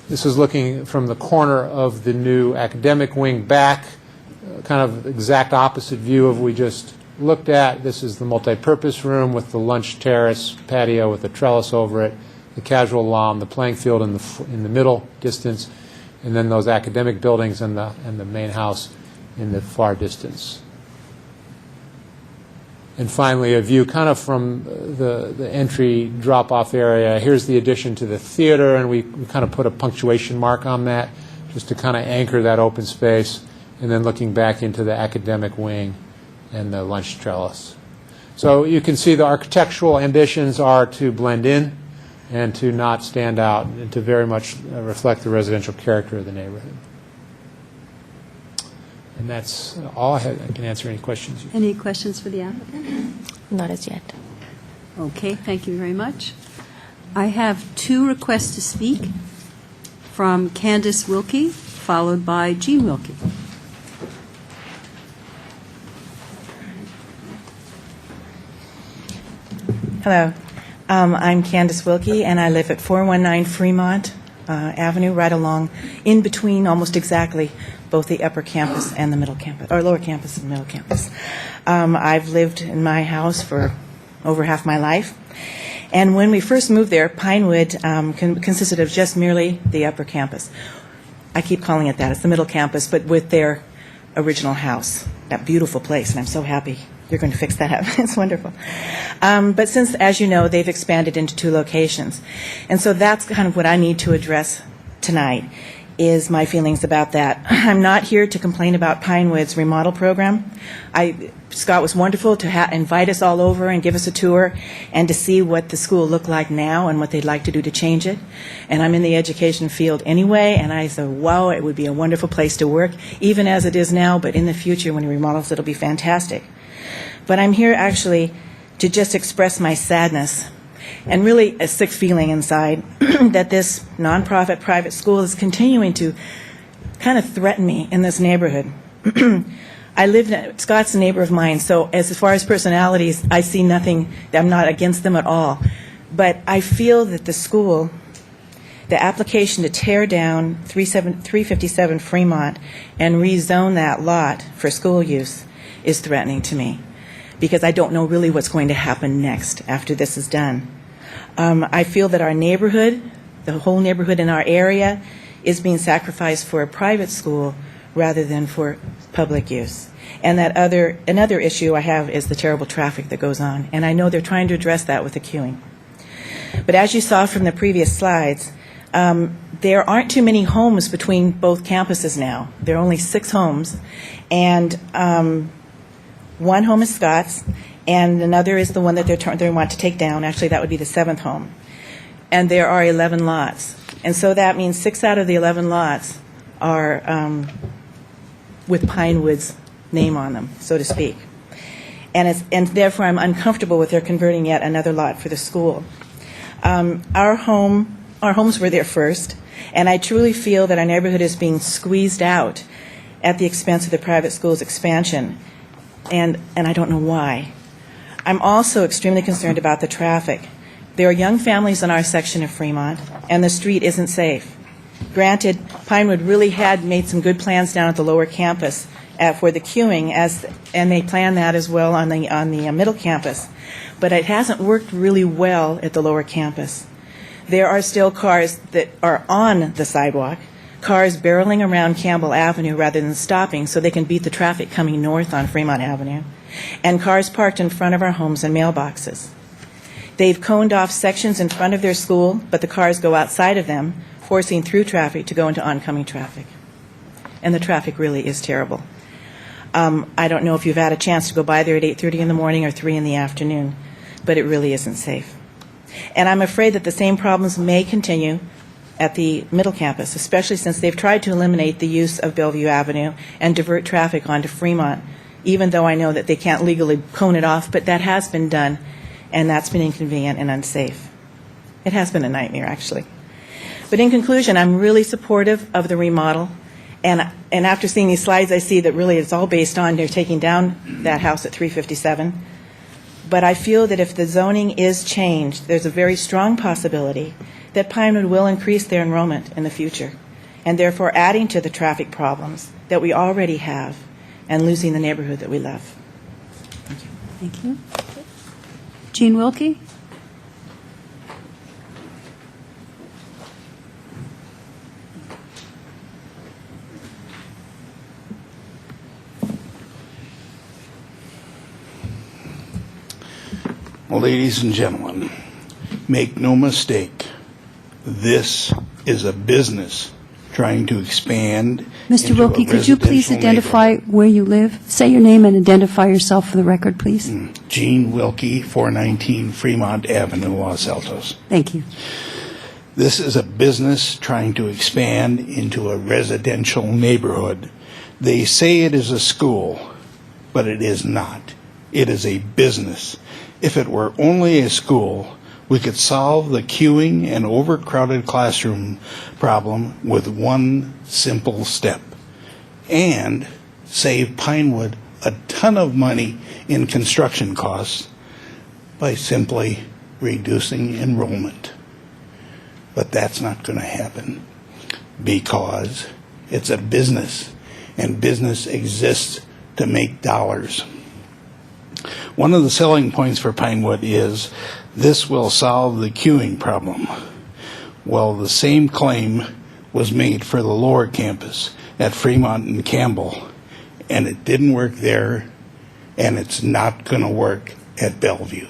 This is looking from the corner of the new academic wing back, kind of exact opposite view of what we just looked at. This is the multi-purpose room with the lunch terrace patio with a trellis over it, the casual lawn, the playing field in the middle distance, and then those academic buildings and the main house in the far distance. And finally, a view kind of from the entry drop-off area. Here's the addition to the theater, and we kind of put a punctuation mark on that just to kind of anchor that open space, and then looking back into the academic wing and the lunch trellis. So you can see the architectural ambitions are to blend in and to not stand out, and to very much reflect the residential character of the neighborhood. And that's all I have. I can answer any questions. Any questions for the applicant? Not as yet. Okay, thank you very much. I have two requests to speak. from Candace Wilkie, followed by Jean Wilkie. Hello. I'm Candace Wilkie, and I live at 419 Fremont Avenue, right along, in between, almost exactly, both the upper campus and the middle campus, or lower campus and middle campus. I've lived in my house for over half my life. And when we first moved there, Pinewood consisted of just merely the upper campus. I keep calling it that. It's the middle campus, but with their original house, that beautiful place, and I'm so happy you're going to fix that up. It's wonderful. But since, as you know, they've expanded into 2 locations. And so that's kind of what I need to address tonight, is my feelings about that. I'm not here to complain about Pinewood's remodel program. Scott was wonderful to invite us all over and give us a tour and to see what the school looked like now and what they'd like to do to change it. And I'm in the education field anyway, and I said, wow, it would be a wonderful place to work, even as it is now, but in the future when he remodels, it'll be fantastic. But I'm here actually to just express my sadness and really a sick feeling inside that this nonprofit private school is continuing to kind of threaten me in this neighborhood. Scott's a neighbor of mine, so as far as personalities, I see nothing, I'm not against them at all. But I feel that the school, the application to tear down 357 Fremont and rezone that lot for school use is threatening to me, because I don't know really what's going to happen next after this is done. I feel that our neighborhood, the whole neighborhood in our area, is being sacrificed for a private school rather than for public use. And that another issue I have is the terrible traffic that goes on, and I know they're trying to address that with the queuing. But as you saw from the previous slides, there aren't too many homes between both campuses now. There are only 6 homes, and one home is Scott's, and another is the one that they want to take down. Actually, that would be the 7th home. And there are 11 lots. And so that means 6 out of the 11 lots are with Pinewood's name on them, so to speak. And therefore, I'm uncomfortable with their converting yet another lot for the school. Our homes were there first, and I truly feel that our neighborhood is being squeezed out at the expense of the private school's expansion. And I don't know why. I'm also extremely concerned about the traffic. There are young families in our section of Fremont, and the street isn't safe. Granted, Pinewood really had made some good plans down at the lower campus for the queuing, and they planned that as well on the middle campus. But it hasn't worked really well at the lower campus. There are still cars that are on the sidewalk, cars barreling around Campbell Avenue rather than stopping so they can beat the traffic coming north on Fremont Avenue, and cars parked in front of our homes and mailboxes. They've coned off sections in front of their school, but the cars go outside of them, forcing through traffic to go into oncoming traffic. And the traffic really is terrible. I don't know if you've had a chance to go by there at 8:30 in the morning or 3 in the afternoon, but it really isn't safe. And I'm afraid that the same problems may continue at the middle campus, especially since they've tried to eliminate the use of Bellevue Avenue and divert traffic onto Fremont, even though I know that they can't legally cone it off, but that has been done, and that's been inconvenient and unsafe. It has been a nightmare, actually. But in conclusion, I'm really supportive of the remodel, and after seeing these slides, I see that really it's all based on they're taking down that house at 357. But I feel that if the zoning is changed, there's a very strong possibility that Pinewood will increase their enrollment in the future, and therefore adding to the traffic problems that we already have and losing the neighborhood that we love. Thank you. Thank you. Jean Wilkie? Ladies and gentlemen, make no mistake, this is a business trying to expand. Mr. Wilkie, could you please identify where you live? Say your name and identify yourself for the record, please. Gene Wilkie, 419 Fremont Avenue, Los Altos. Thank you. This is a business trying to expand into a residential neighborhood. They say it is a school, but it is not. It is a business. If it were only a school, We could solve the queuing and overcrowded classroom problem with one simple step and save Pinewood a ton of money in construction costs by simply reducing enrollment. But that's not going to happen because it's a business, and business exists to make dollars. One of the selling points for Pinewood is this will solve the queuing problem. Well, the same claim was made for the lower campus at Fremont and Campbell, and it didn't work there, and it's not going to work at Bellevue.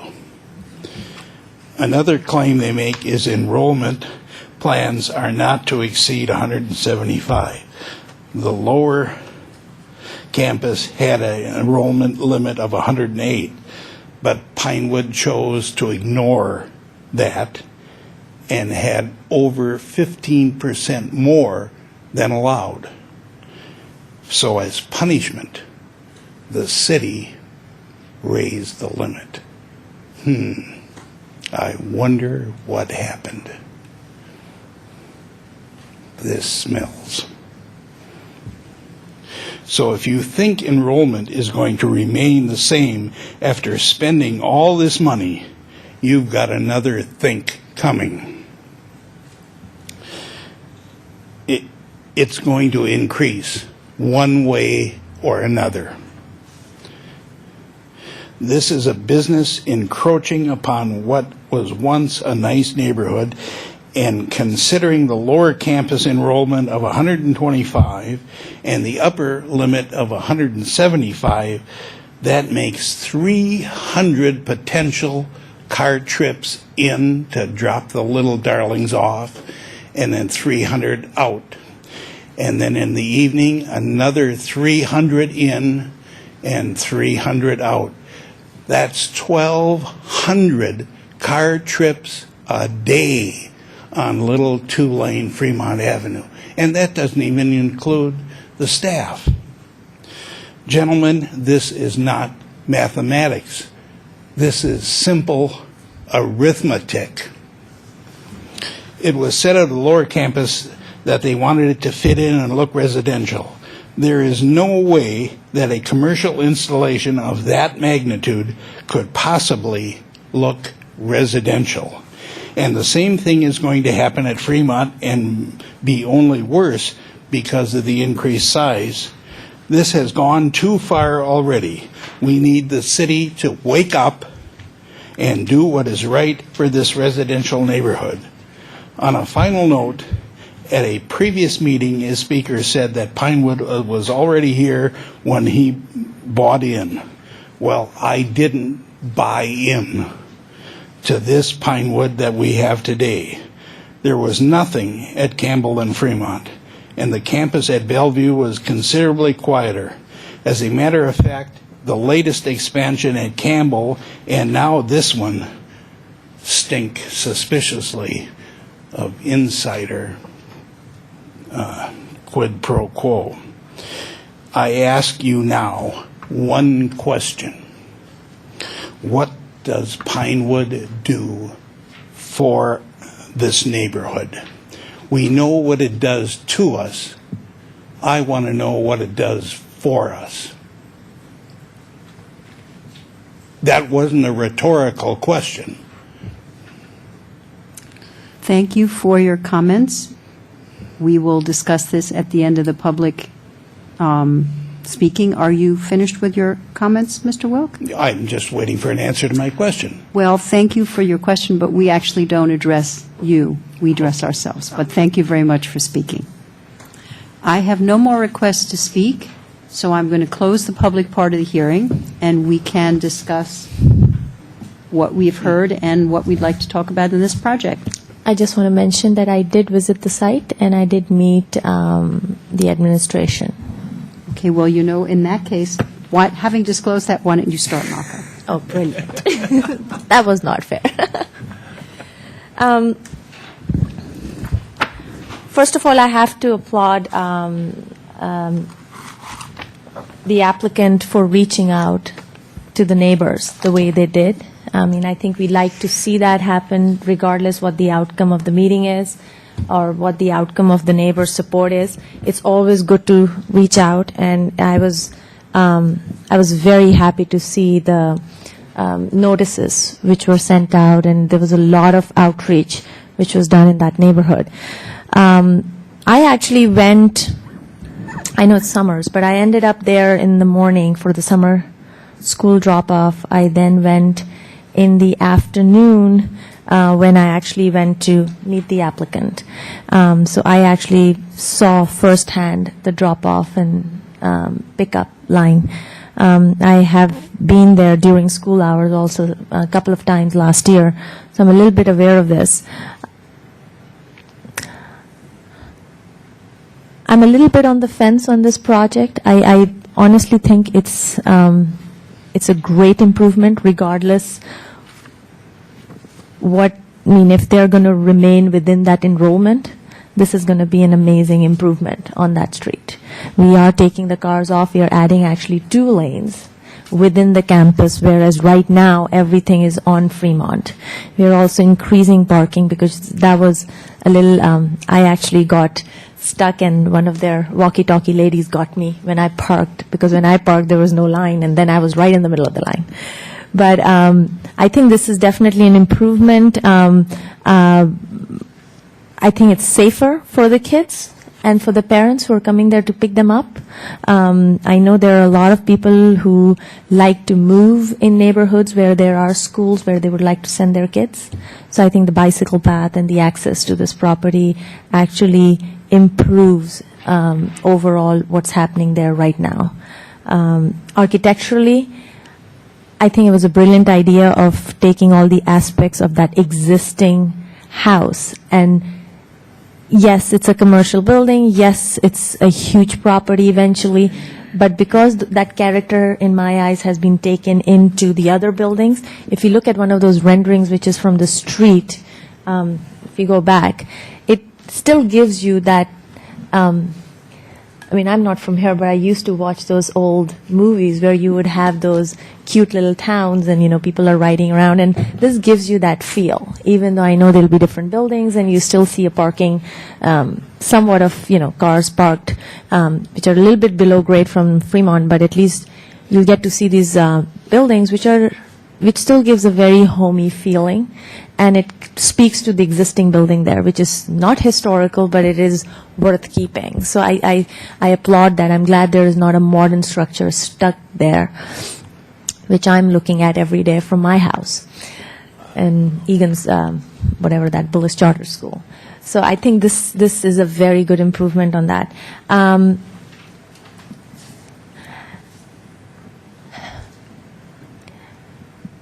Another claim they make is enrollment plans are not to exceed 175. The lower campus had an enrollment limit of 108, but Pinewood chose to ignore that and had over 15% more than allowed. So as punishment, the city raised the limit. I wonder what happened. This smells. So if you think enrollment is going to remain the same after spending all this money, you've got another think coming. It's going to increase one way or another. This is a business encroaching upon what was once a nice neighborhood, and considering the lower campus enrollment of 125 and the upper limit of 175, that makes 300 potential car trips in to drop the little darlings off, and then 300 out. And then in the evening, another 300 in and 300 out. That's 1,200 car trips a day on little two-lane Fremont Avenue. And that doesn't even include the staff. Gentlemen, this is not mathematics. This is simple arithmetic. It was said at the lower campus that they wanted it to fit in and look residential. There is no way that a commercial installation of that magnitude could possibly look residential. And the same thing is going to happen at Fremont and be only worse because of the increased size. This has gone too far already. We need the city to wake up and do what is right for this residential neighborhood. On a final note, at a previous meeting, his speaker said that Pinewood was already here when he bought in. Well, I didn't buy in to this Pinewood that we have today. There was nothing at Campbell and Fremont, and the campus at Bellevue was considerably quieter. As a matter of fact, the latest expansion at Campbell and now this one stink suspiciously of insider quid pro quo. I ask you now one question. What does Pinewood do for this neighborhood? We know what it does to us. I want to know what it does for us. That wasn't a rhetorical question. Thank you for your comments. We will discuss this at the end of the public speaking. Are you finished with your comments, Mr. Wilk? I'm just waiting for an answer to my question. Well, thank you for your question, but we actually don't address you. We address ourselves. But thank you very much for speaking. I have no more requests to speak, so I'm going to close the public part of the hearing, and we can discuss what we've heard and what we'd like to talk about in this project. I just want to mention that I did visit the site and I did meet the administration. Okay, well, you know, in that case, having disclosed that, why don't you start, Malcolm? Oh, brilliant. That was not fair. First of all, I have to applaud the applicant for reaching out to the neighbors the way they did. I mean, I think we like to see that happen regardless what the outcome of the meeting is or what the outcome of the neighbor support is. It's always good to reach out, and I was very happy to see the notices which were sent out, and there was a lot of outreach which was done in that neighborhood. I actually went, I know it's summers, but I ended up there in the morning for the summer school drop-off. I then went in the afternoon when I actually went to meet the applicant. So I actually saw firsthand the drop-off and pickup line. I have been there during school hours also a couple of times last year, so I'm a little bit aware of this. I'm a little bit on the fence on this project. I honestly think it's a great improvement regardless if they're going to remain within that enrollment. This is going to be an amazing improvement on that street. We are taking the cars off. We are adding actually 2 lanes within the campus, whereas right now everything is on Fremont. We are also increasing parking because that was a little, I actually got stuck and one of their walkie-talkie ladies got me when I parked, because when I parked there was no line and then I was right in the middle of the line. But I think this is definitely an improvement. I think it's safer for the kids and for the parents who are coming there to pick them up. I know there are a lot of people who like to move in neighborhoods where there are schools where they would like to send their kids. So I think the bicycle path and the access to this property actually improves overall what's happening there right now. Architecturally, I think it was a brilliant idea of taking all the aspects of that existing house. And yes, it's a commercial building. Yes, it's a huge property eventually. But because that character, in my eyes, has been taken into the other buildings, if you look at one of those renderings, which is from the street, if you go back, it still gives you that, I mean, I'm not from here, but I used to watch those old movies where you would have those cute little towns and, people are riding around. And this gives you that feel, even though I know there'll be different buildings and you still see a parking, somewhat of, cars parked, which are a little bit below grade from Fremont, but at least you'll get to see these buildings which still gives a very homey feeling. And it speaks to the existing building there, which is not historical, but it is worth keeping. So I applaud that. I'm glad there is not a modern structure stuck there, which I'm looking at every day from my house and Egan's, whatever that, Bullis Charter School. So I think this is a very good improvement on that.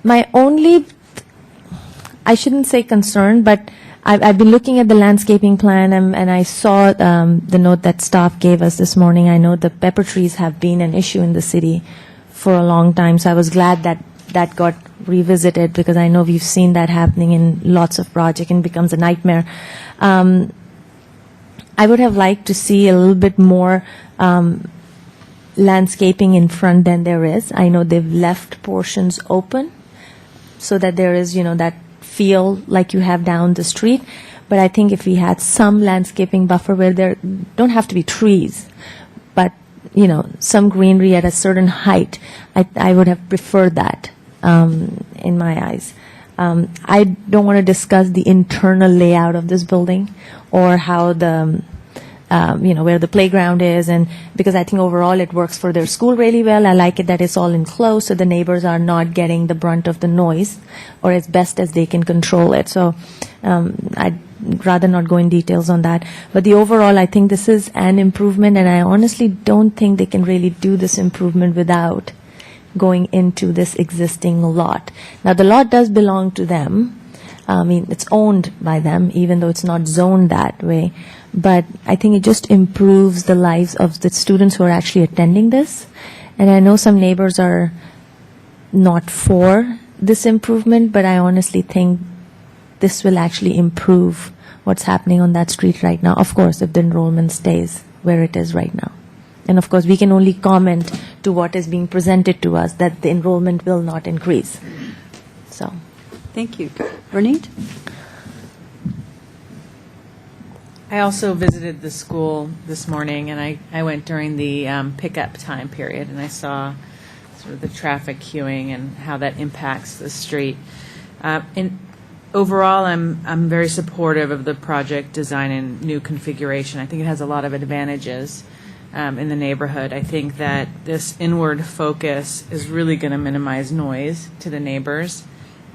My only, I shouldn't say concern, but I've been looking at the landscaping plan and I saw the note that staff gave us this morning. I know the pepper trees have been an issue in the city for a long time, so I was glad that got revisited, because I know we've seen that happening in lots of projects and becomes a nightmare. I would have liked to see a little bit more landscaping in front than there is. I know they've left portions open so that there is, that feel like you have down the street. But I think if we had some landscaping buffer where there don't have to be trees, but, some greenery at a certain height, I would have preferred that in my eyes. I don't want to discuss the internal layout of this building or how the where the playground is, and because I think overall it works for their school really well. I like it that it's all enclosed, so the neighbors are not getting the brunt of the noise, or as best as they can control it. So I'd rather not go in details on that. But the overall, I think this is an improvement, and I honestly don't think they can really do this improvement without going into this existing lot. Now, the lot does belong to them. I mean, it's owned by them, even though it's not zoned that way. But I think it just improves the lives of the students who are actually attending this. And I know some neighbors are not for this improvement, but I honestly think this will actually improve what's happening on that street right now. Of course, if the enrollment stays where it is right now. And of course, we can only comment to what is being presented to us, that the enrollment will not increase. So. Thank you. Ronit? I also visited the school this morning, and I went during the pickup time period, and I saw sort of the traffic queuing and how that impacts the street. And overall, I'm very supportive of the project design and new configuration. I think it has a lot of advantages in the neighborhood. I think that this inward focus is really going to minimize noise to the neighbors,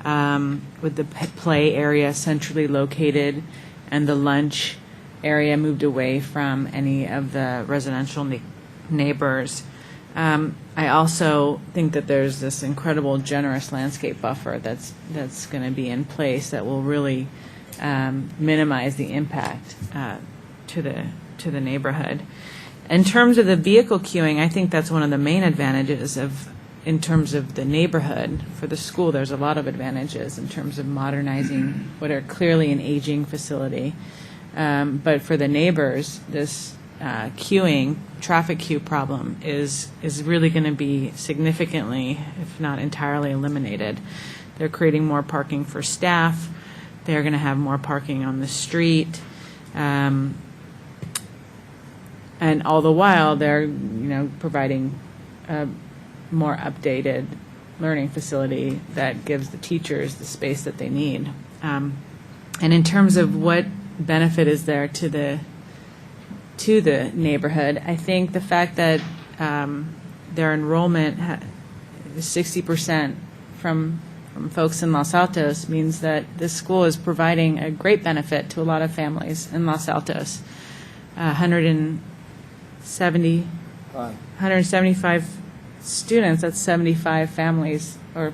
with the play area centrally located and the lunch area moved away from any of the residential neighbors. I also think that there's this incredible generous landscape buffer that's going to be in place that will really minimize the impact to the neighborhood. In terms of the vehicle queuing, I think that's one of the main advantages in terms of the neighborhood. For the school, there's a lot of advantages in terms of modernizing what are clearly an aging facility. But for the neighbors, this traffic queue problem is really going to be significantly, if not entirely, eliminated. They're creating more parking for staff. They're going to have more parking on the street. And all the while, they're providing a more updated learning facility that gives the teachers the space that they need. And in terms of what benefit is there to the neighborhood, I think the fact that their enrollment is 60% from folks in Los Altos means that this school is providing a great benefit to a lot of families in Los Altos. 175 students, that's 75 families or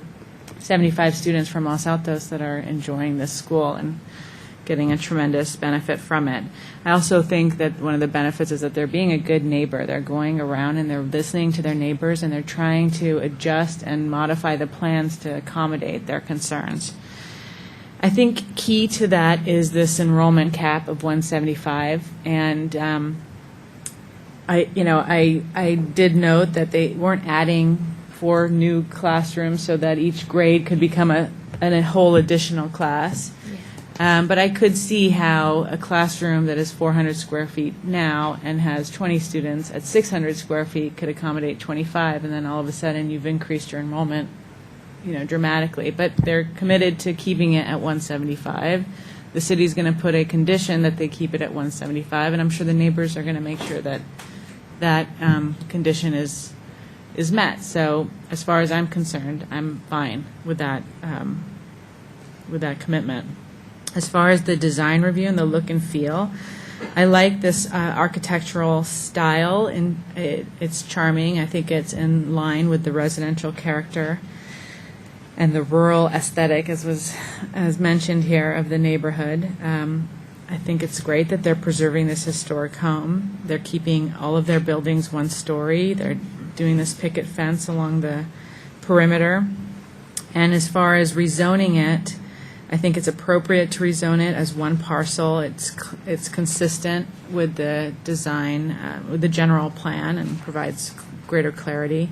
75 students from Los Altos that are enjoying this school and getting a tremendous benefit from it. I also think that one of the benefits is that they're being a good neighbor. They're going around and they're listening to their neighbors and they're trying to adjust and modify the plans to accommodate their concerns. I think key to that is this enrollment cap of 175, and I did note that they weren't adding 4 new classrooms so that each grade could become a whole additional class. But I could see how a classroom that is 400 square feet now and has 20 students at 600 square feet could accommodate 25, and then all of a sudden you've increased your enrollment, dramatically. But they're committed to keeping it at 175. The city's going to put a condition that they keep it at 175, and I'm sure the neighbors are going to make sure that that condition is met. So as far as I'm concerned, I'm fine with that commitment. As far as the design review and the look and feel, I like this architectural style, and it's charming. I think it's in line with the residential character and the rural aesthetic, as mentioned here, of the neighborhood. I think it's great that they're preserving this historic home. They're keeping all of their buildings one story. They're doing this picket fence along the perimeter. And as far as rezoning it, I think it's appropriate to rezone it as one parcel. It's consistent with the design, with the general plan, and provides greater clarity.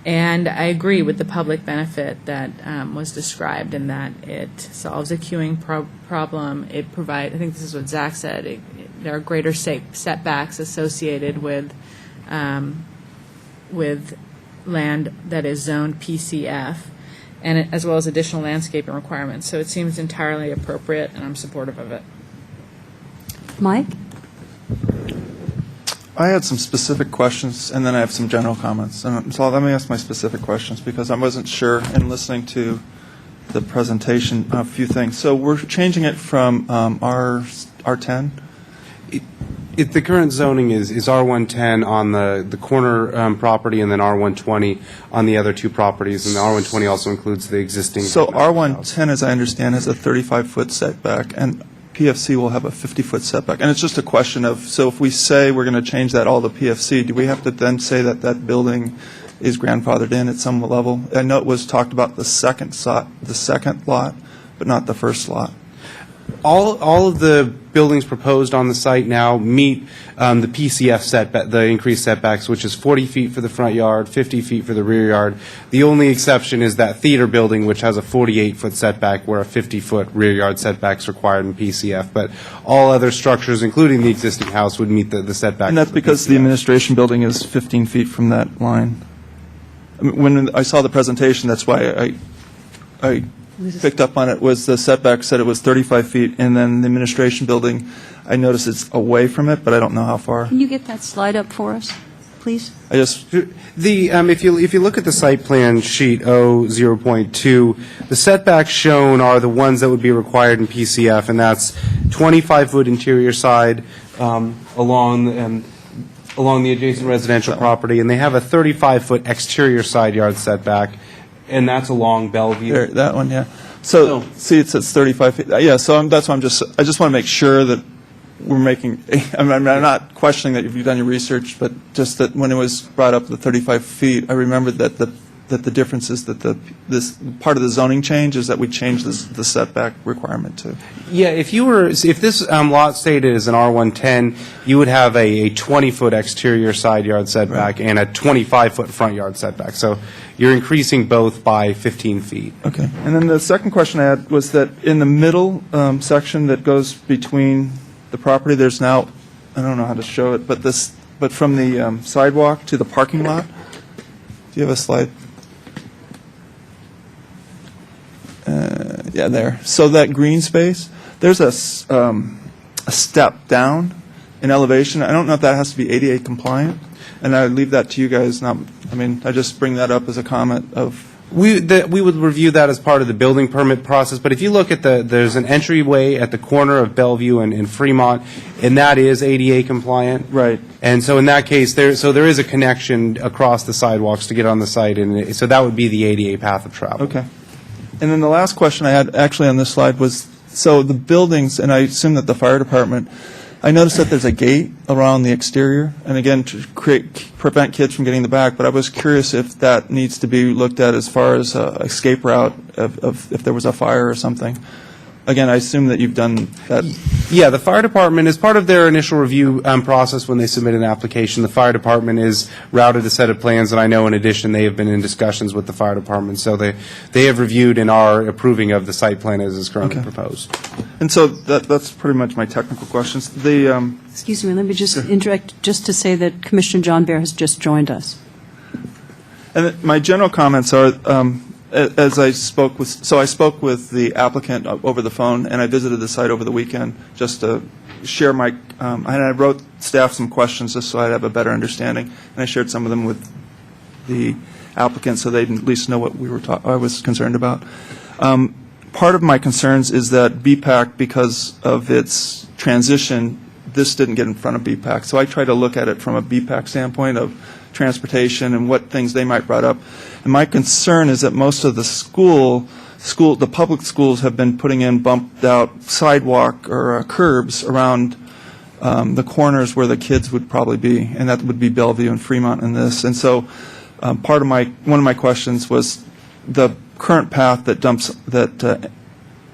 And I agree with the public benefit that was described, in that it solves a queuing problem. It provides, I think this is what Zach said, there are greater setbacks associated with land that is zoned PCF, and as well as additional landscaping requirements. So it seems entirely appropriate, and I'm supportive of it. Mike? I had some specific questions, and then I have some general comments. And so let me ask my specific questions, because I wasn't sure in listening to the presentation a few things. So we're changing it from R10? The current zoning is R110 on the corner property, and then R120 on the other 2 properties, and the R120 also includes the existing. So R110, as I understand, has a 35-foot setback, and PFC will have a 50-foot setback. And it's just a question of, so if we say we're going to change that all to PFC, do we have to then say that that building is grandfathered in at some level? I know it was talked about the second lot, but not the first lot. All of the buildings proposed on the site now meet the PCF setback, the increased setbacks, which is 40 feet for the front yard, 50 feet for the rear yard. The only exception is that theater building, which has a 48-foot setback, where a 50-foot rear yard setback is required in PCF. But all other structures, including the existing house, would meet the setback. And that's because the administration building is 15 feet from that line. I mean, when I saw the presentation, that's why I picked up on it, was the setback said it was 35 feet, and then the administration building, I noticed it's away from it, but I don't know how far. Can you get that slide up for us, please? I just, If you look at the site plan sheet 0.2, the setbacks shown are the ones that would be required in PCF, and that's 25-foot interior side along the adjacent residential property, and they have a 35-foot exterior side yard setback, and that's along Bellevue. there, that one, yeah. So, see, it says 35 feet. Yeah, so that's why I just want to make sure that we're making, I'm not questioning that you've done your research, but just that when it was brought up, the 35 feet, I remembered that the difference is that this part of the zoning change is that we changed the setback requirement to. Yeah, if this lot stayed as an R110, you would have a 20-foot exterior side yard setback and a 25-foot front yard setback. So you're increasing both by 15 feet. Okay. And then the second question I had was that in the middle section that goes between the property, there's now, I don't know how to show it, but from the sidewalk to the parking lot, do you have a slide? Yeah, there. So that green space, there's a step down in elevation. I don't know if that has to be ADA compliant, and I leave that to you guys. I just bring that up as a comment of. We would review that as part of the building permit process, but if you look at there's an entryway at the corner of Bellevue and Fremont, and that is ADA compliant. Right. And so in that case, there is a connection across the sidewalks to get on the site, and so that would be the ADA path of travel. Okay. And then the last question I had actually on this slide was, so the buildings, and I assume that the fire department, I noticed that there's a gate around the exterior, and again, to prevent kids from getting in the back, but I was curious if that needs to be looked at as far as escape route of if there was a fire or something. Again, I assume that you've done that. Yeah, the fire department, as part of their initial review process when they submit an application, the fire department is routed a set of plans, and I know in addition they have been in discussions with the fire department, so they have reviewed and are approving of the site plan as is currently proposed. And so that's pretty much my technical questions. Excuse me, let me just interject just to say that Commissioner John Bear has just joined us. And my general comments are, as I spoke with the applicant over the phone, and I visited the site over the weekend just to share and I wrote staff some questions just so I'd have a better understanding, and I shared some of them with the applicant so they'd at least know what I was concerned about. Part of my concerns is that BPAC, because of its transition, this didn't get in front of BPAC. So I try to look at it from a BPAC standpoint of transportation and what things they might brought up. And my concern is that most of the public schools have been putting in bumped out sidewalk or curbs around the corners where the kids would probably be, and that would be Bellevue and Fremont in this. And so one of my questions was the current path that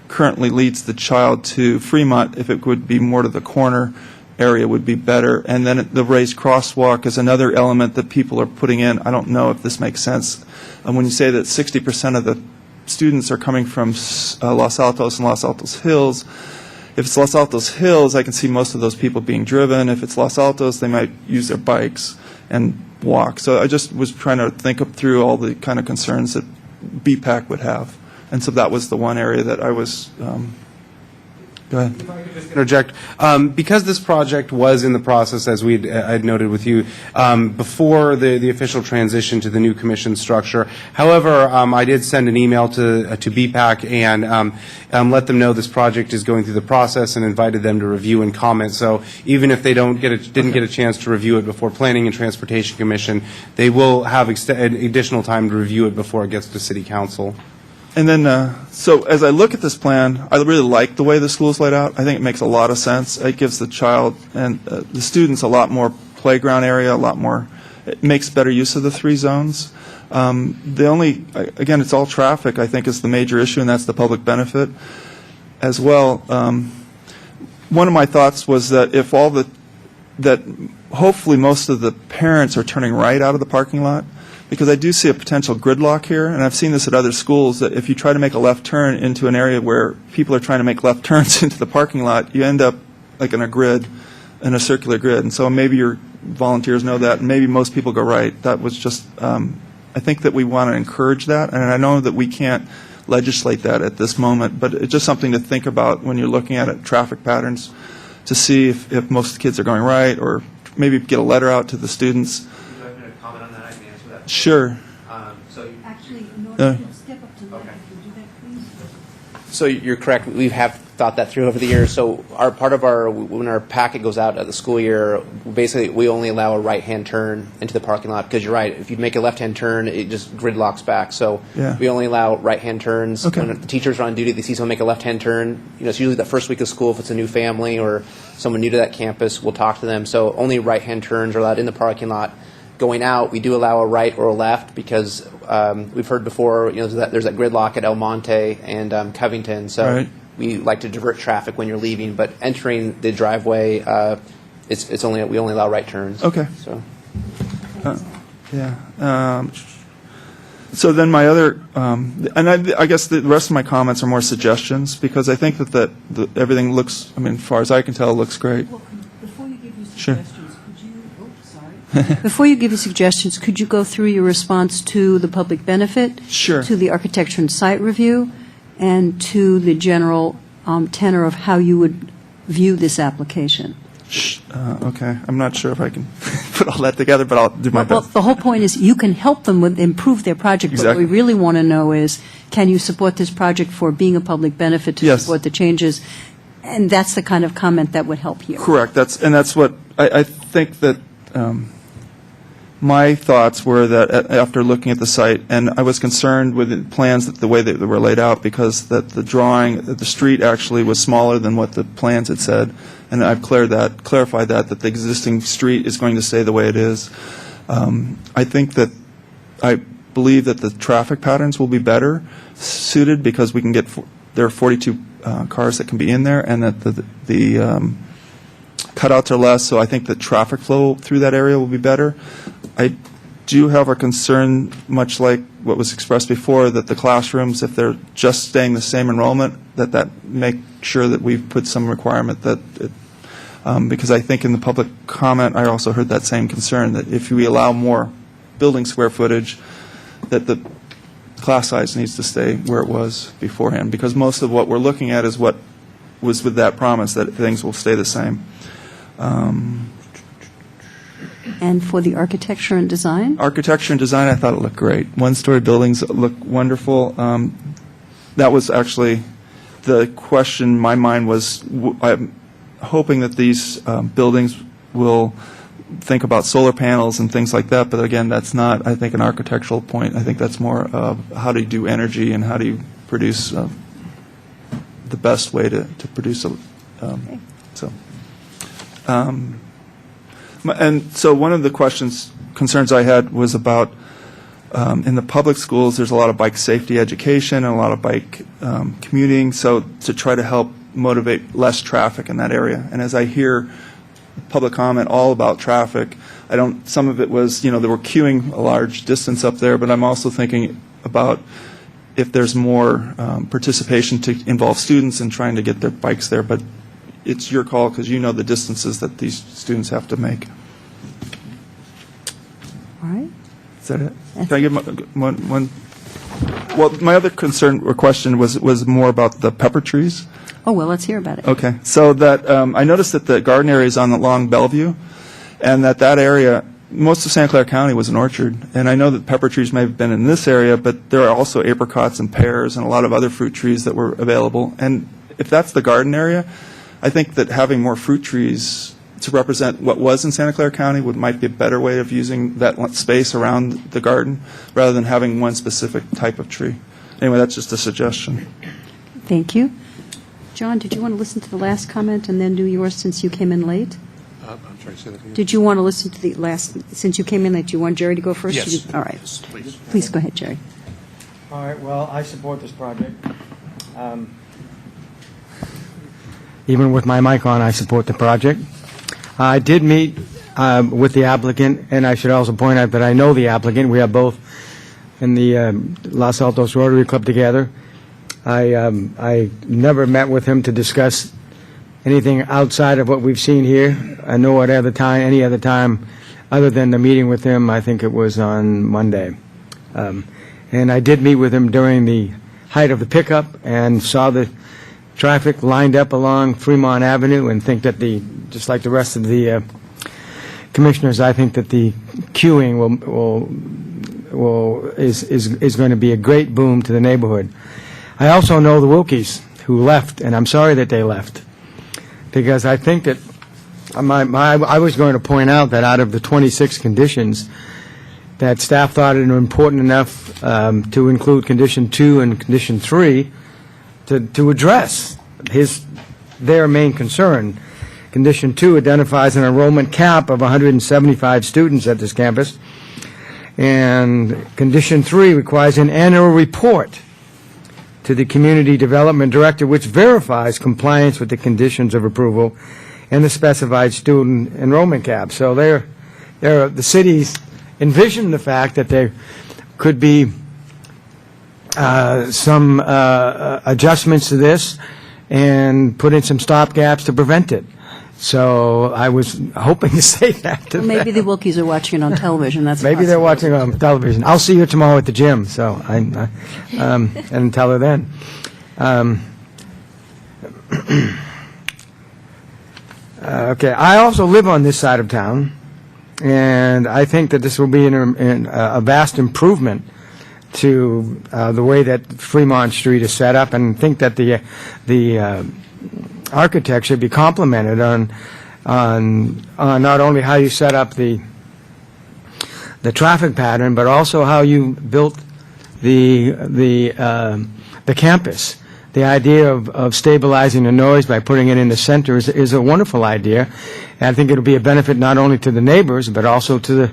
currently leads the child to Fremont, if it would be more to the corner area would be better. And then the raised crosswalk is another element that people are putting in. I don't know if this makes sense. When you say that 60% of the students are coming from Los Altos and Los Altos Hills, if it's Los Altos Hills, I can see most of those people being driven. If it's Los Altos, they might use their bikes and walk. So I just was trying to think up through all the kind of concerns that BPAC would have. And so that was the one area that I was go ahead. If I could just interject, because this project was in the process, as I'd noted with you, before the official transition to the new commission structure. However, I did send an email to BPAC and let them know this project is going through the process and invited them to review and comment. So even if they didn't get a chance to review it before Planning and Transportation Commission, they will have additional time to review it before it gets to City Council. And then, so as I look at this plan, I really like the way the school's laid out. I think it makes a lot of sense. It gives the child and the students a lot more playground area, it makes better use of the three zones. Again, it's all traffic, I think, is the major issue, and that's the public benefit. as well, one of my thoughts was that if that hopefully most of the parents are turning right out of the parking lot, because I do see a potential gridlock here, and I've seen this at other schools, that if you try to make a left turn into an area where people are trying to make left turns into the parking lot, you end up like in a grid, in a circular grid. And so maybe your volunteers know that, and maybe most people go right. That was just, I think that we want to encourage that, and I know that we can't legislate that at this moment, but it's just something to think about when you're looking at it, traffic patterns, to see if most kids are going right, or maybe get a letter out to the students. Would you like me to comment on that? I can answer that. Sure. Actually, in order to step up to the mic, if you do that, please. So you're correct. We have thought that through over the years. So when our packet goes out at the school year, basically we only allow a right-hand turn into the parking lot, because you're right. If you make a left-hand turn, it just gridlocks back. So Yeah. we only allow right-hand turns. Okay. When the teachers are on duty, they see someone make a left-hand turn. It's usually the first week of school if it's a new family or someone new to that campus. We'll talk to them. So only right-hand turns are allowed in the parking lot. Going out, we do allow a right or a left, because we've heard before, there's that gridlock at El Monte and Covington. So Right. we like to divert traffic when you're leaving, but entering the driveway, we only allow right turns. Okay. So Yeah. So then my other, and I guess the rest of my comments are more suggestions, because I think that everything looks, as far as I can tell, looks great. Before you give your Sure. suggestions, Before you give your suggestions, could you go through your response to the public benefit? Sure. To the architecture and site review, and to the general tenor of how you would view this application? Okay. I'm not sure if I can put all that together, but I'll do my Well, best. the whole point is you can help them improve their project. But Exactly. what we really want to know is, can you support this project for being a public benefit to Yes. support the changes? And that's the kind of comment that would help here. Correct. That's what I think that my thoughts were that after looking at the site, and I was concerned with the plans, that the way that they were laid out, because that the drawing, the street actually was smaller than what the plans had said, and I've clarified that the existing street is going to stay the way it is. I believe that the traffic patterns will be better suited, because we can get there are 42 cars that can be in there, and that the cutouts are less, so I think the traffic flow through that area will be better. I do have a concern, much like what was expressed before, that the classrooms, if they're just staying the same enrollment, that make sure that we put some requirement that because I think in the public comment, I also heard that same concern, that if we allow more building square footage, that the class size needs to stay where it was beforehand, because most of what we're looking at is what was with that promise, that things will stay the same. And for the architecture and design? Architecture and design, I thought it looked great. One-story buildings look wonderful. That was actually the question in my mind was, I'm hoping that these buildings will think about solar panels and things like that, but again, that's not, I think, an architectural point. I think that's more of how do you do energy and how do you produce the best way to produce a, so. And so one of the concerns I had was about, in the public schools, there's a lot of bike safety education and a lot of bike commuting, so to try to help motivate less traffic in that area. And as I hear public comment all about traffic, some of it was, they were queuing a large distance up there, but I'm also thinking about if there's more participation to involve students in trying to get their bikes there. But it's your call, because you know the distances that these students have to make. All right. Is that it? Can I give one? Well, my other concern or question was more about the pepper trees. Oh, well, let's hear about it. Okay. So that I noticed that the garden area is on along Bellevue, and that area, most of Santa Clara County was an orchard. And I know that pepper trees may have been in this area, but there are also apricots and pears and a lot of other fruit trees that were available. And if that's the garden area, I think that having more fruit trees to represent what was in Santa Clara County might be a better way of using that space around the garden, rather than having one specific type of tree. Anyway, that's just a suggestion. Thank you. John, did you want to listen to the last comment and then do yours since you came in late? I'm sorry, say that again. Did you want to listen to the last, since you came in late, do you want Jerry to go first? Yes. All right. Yes, please. Please go ahead, Jerry. All right, well, I support this project. even with my mic on, I support the project. I did meet with the applicant, and I should also point out that I know the applicant. We are both in the Los Altos Rotary Club together. I never met with him to discuss anything outside of what we've seen here. I know at any other time, other than the meeting with him, I think it was on Monday. And I did meet with him during the height of the pickup and saw the traffic lined up along Fremont Avenue, and think that just like the rest of the commissioners, I think that the queuing is going to be a great boom to the neighborhood. I also know the Wilkies who left, and I'm sorry that they left, because I think that I was going to point out that out of the 26 conditions, that staff thought it important enough to include condition 2 and condition 3 to address their main concern. Condition 2 identifies an enrollment cap of 175 students at this campus, and condition 3 requires an annual report to the Community Development Director, which verifies compliance with the conditions of approval and the specified student enrollment cap. So the cities envision the fact that there could be some adjustments to this and put in some stopgaps to prevent it. So I was hoping to say that to Well, maybe them. the Wilkies are watching it on television. That's a Maybe they're possibility. watching on television. I'll see you tomorrow at the gym, so and tell her then. Okay, I also live on this side of town, and I think that this will be a vast improvement to the way that Fremont Street is set up, and think that the architecture be complemented on not only how you set up the traffic pattern, but also how you built the campus. The idea of stabilizing the noise by putting it in the center is a wonderful idea. And I think it'll be a benefit not only to the neighbors, but also to the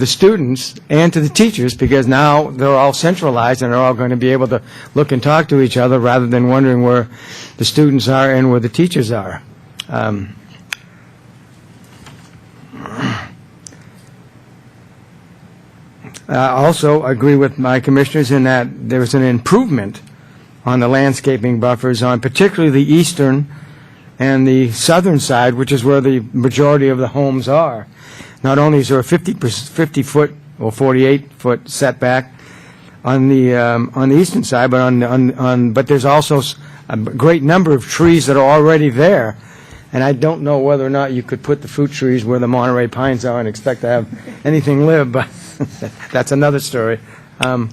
students and to the teachers, because now they're all centralized and they're all going to be able to look and talk to each other rather than wondering where the students are and where the teachers are. I also agree with my commissioners in that there's an improvement on the landscaping buffers on particularly the eastern and the southern side, which is where the majority of the homes are. Not only is there a 50-foot or 48-foot setback on the eastern side, but there's also a great number of trees that are already there. And I don't know whether or not you could put the fruit trees where the Monterey pines are and expect to have anything live, but that's another story. Let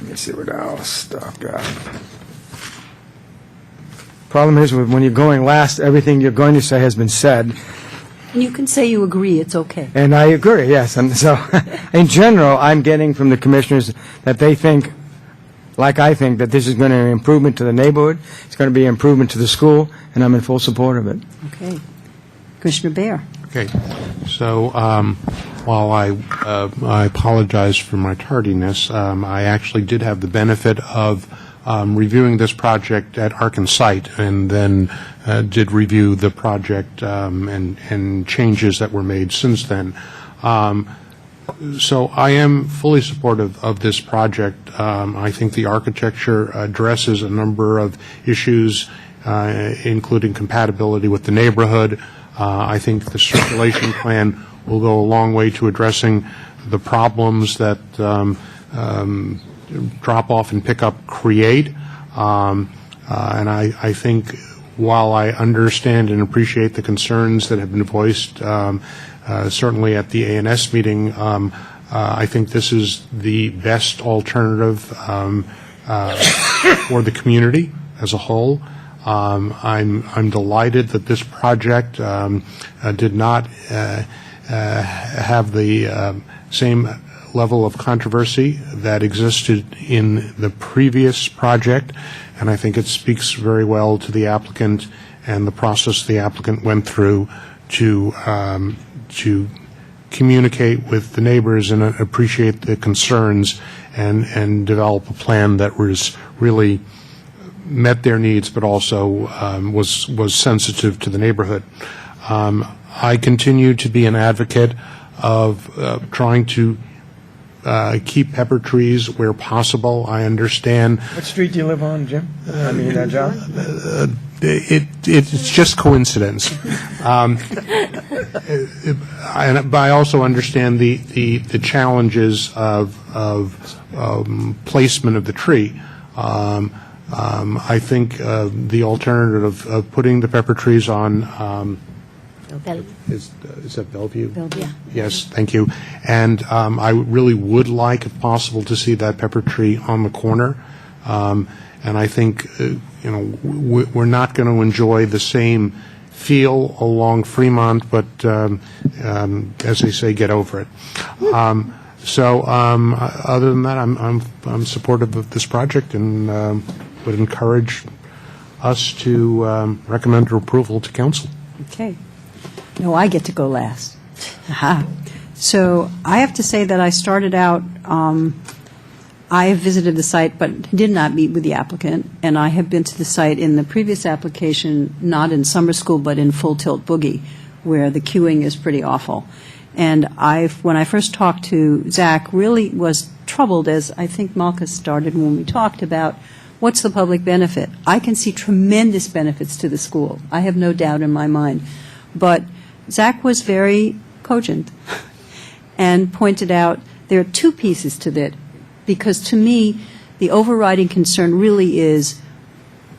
me see what else I've got. Problem is, when you're going last, everything you're going to say has been said. And you can say you agree, it's okay. And I agree, yes. And so, in general, I'm getting from the commissioners that they think, like I think, that this is going to be an improvement to the neighborhood, it's going to be an improvement to the school, and I'm in full support of it. Okay. Commissioner Bear. Okay. So while I apologize for my tardiness, I actually did have the benefit of reviewing this project at Arkansas, and then did review the project and changes that were made since then. So I am fully supportive of this project. I think the architecture addresses a number of issues, including compatibility with the neighborhood. I think the circulation plan will go a long way to addressing the problems that drop-off and pickup create. And I think while I understand and appreciate the concerns that have been voiced, certainly at the ANS meeting, I think this is the best alternative for the community as a whole. I'm delighted that this project did not have the same level of controversy that existed in the previous project, and I think it speaks very well to the applicant and the process the applicant went through to communicate with the neighbors and appreciate the concerns and develop a plan that was really met their needs, but also was sensitive to the neighborhood. I continue to be an advocate of trying to keep pepper trees where possible. I understand What street do you live on, Jim? I mean, John? it's just coincidence. But I also understand the challenges of placement of the tree. I think the alternative of putting the pepper trees on is that Bellevue? Yeah. Yes, thank you. And I really would like, if possible, to see that pepper tree on the corner. And I think, we're not going to enjoy the same feel along Fremont, but as they say, get over it. Other than that, I'm supportive of this project and would encourage us to recommend approval to council. Okay. No, I get to go last. Aha. So I have to say that I started out, I have visited the site but did not meet with the applicant, and I have been to the site in the previous application, not in summer school, but in Full Tilt Boogie, where the queuing is pretty awful. And when I first talked to Zach, really was troubled, as I think Malka started when we talked about what's the public benefit. I can see tremendous benefits to the school. I have no doubt in my mind. But Zach was very cogent and pointed out there are two pieces to that, because to me, the overriding concern really is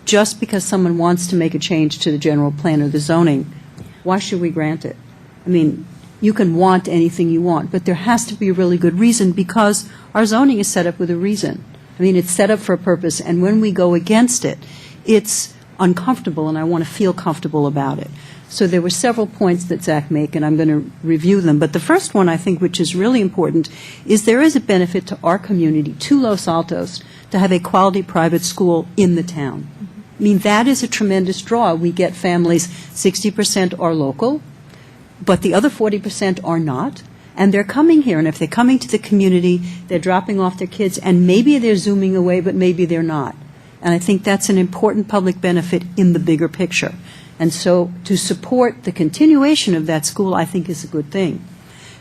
just because someone wants to make a change to the general plan or the zoning, why should we grant it? I mean, you can want anything you want, but there has to be a really good reason, because our zoning is set up with a reason. I mean, it's set up for a purpose, and when we go against it, it's uncomfortable, and I want to feel comfortable about it. So there were several points that Zach made, and I'm going to review them. But the first one, I think, which is really important, is there is a benefit to our community, to Los Altos, to have a quality private school in the town. I mean, that is a tremendous draw. We get families, 60% are local, but the other 40% are not. And they're coming here, and if they're coming to the community, they're dropping off their kids, and maybe they're zooming away, but maybe they're not. And I think that's an important public benefit in the bigger picture. And so to support the continuation of that school, I think, is a good thing.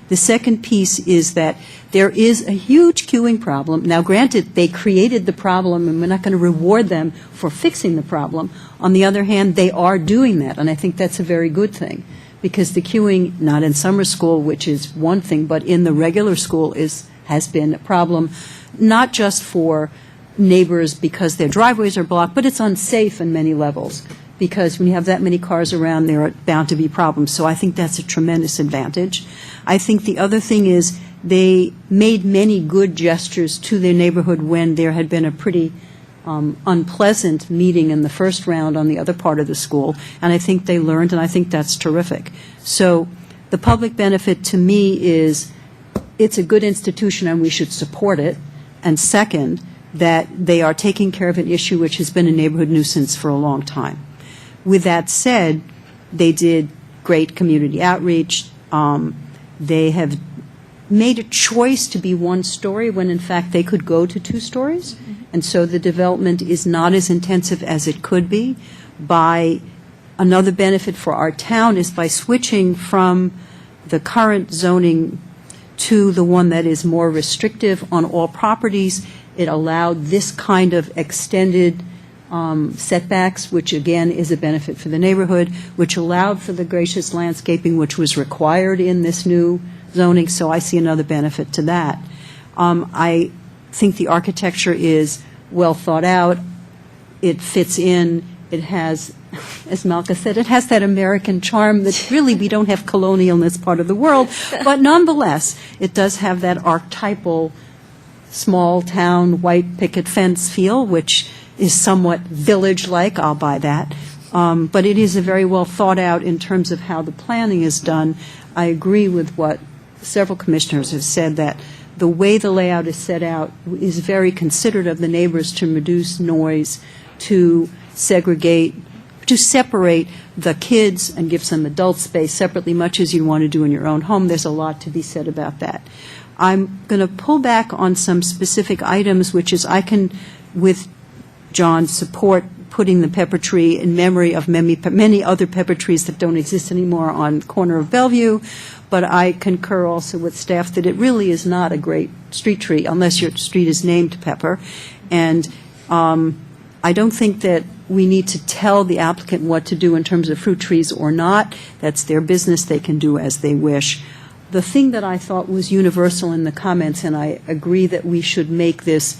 The second piece is that there is a huge queuing problem. Now, granted, they created the problem, and we're not going to reward them for fixing the problem. On the other hand, they are doing that, and I think that's a very good thing, because the queuing, not in summer school, which is one thing, but in the regular school has been a problem, not just for neighbors because their driveways are blocked, but it's unsafe in many levels, because when you have that many cars around, there are bound to be problems. So I think that's a tremendous advantage. I think the other thing is they made many good gestures to their neighborhood when there had been a pretty unpleasant meeting in the first round on the other part of the school, and I think they learned, and I think that's terrific. So the public benefit to me is it's a good institution and we should support it, and second, that they are taking care of an issue which has been a neighborhood nuisance for a long time. With that said, they did great community outreach. They have made a choice to be one story when, in fact, they could go to two stories. And so the development is not as intensive as it could be. Another benefit for our town is by switching from the current zoning to the one that is more restrictive on all properties. It allowed this kind of extended setbacks, which again is a benefit for the neighborhood, which allowed for the gracious landscaping, which was required in this new zoning, so I see another benefit to that. I think the architecture is well thought out. It fits in. It has, as Malka said, it has that American charm that really we don't have colonial in this part of the world, but nonetheless, it does have that archetypal small town white picket fence feel, which is somewhat village-like. I'll buy that. But it is a very well thought out in terms of how the planning is done. I agree with what several commissioners have said, that the way the layout is set out is very considerate of the neighbors to reduce noise, to segregate to separate the kids and give some adult space separately, much as you want to do in your own home. There's a lot to be said about that. I'm going to pull back on some specific items, which is I can, with John, support putting the pepper tree in memory of many other pepper trees that don't exist anymore on the corner of Bellevue, but I concur also with staff that it really is not a great street tree unless your street is named Pepper. And I don't think that we need to tell the applicant what to do in terms of fruit trees or not. That's their business. They can do as they wish. The thing that I thought was universal in the comments, and I agree that we should make this,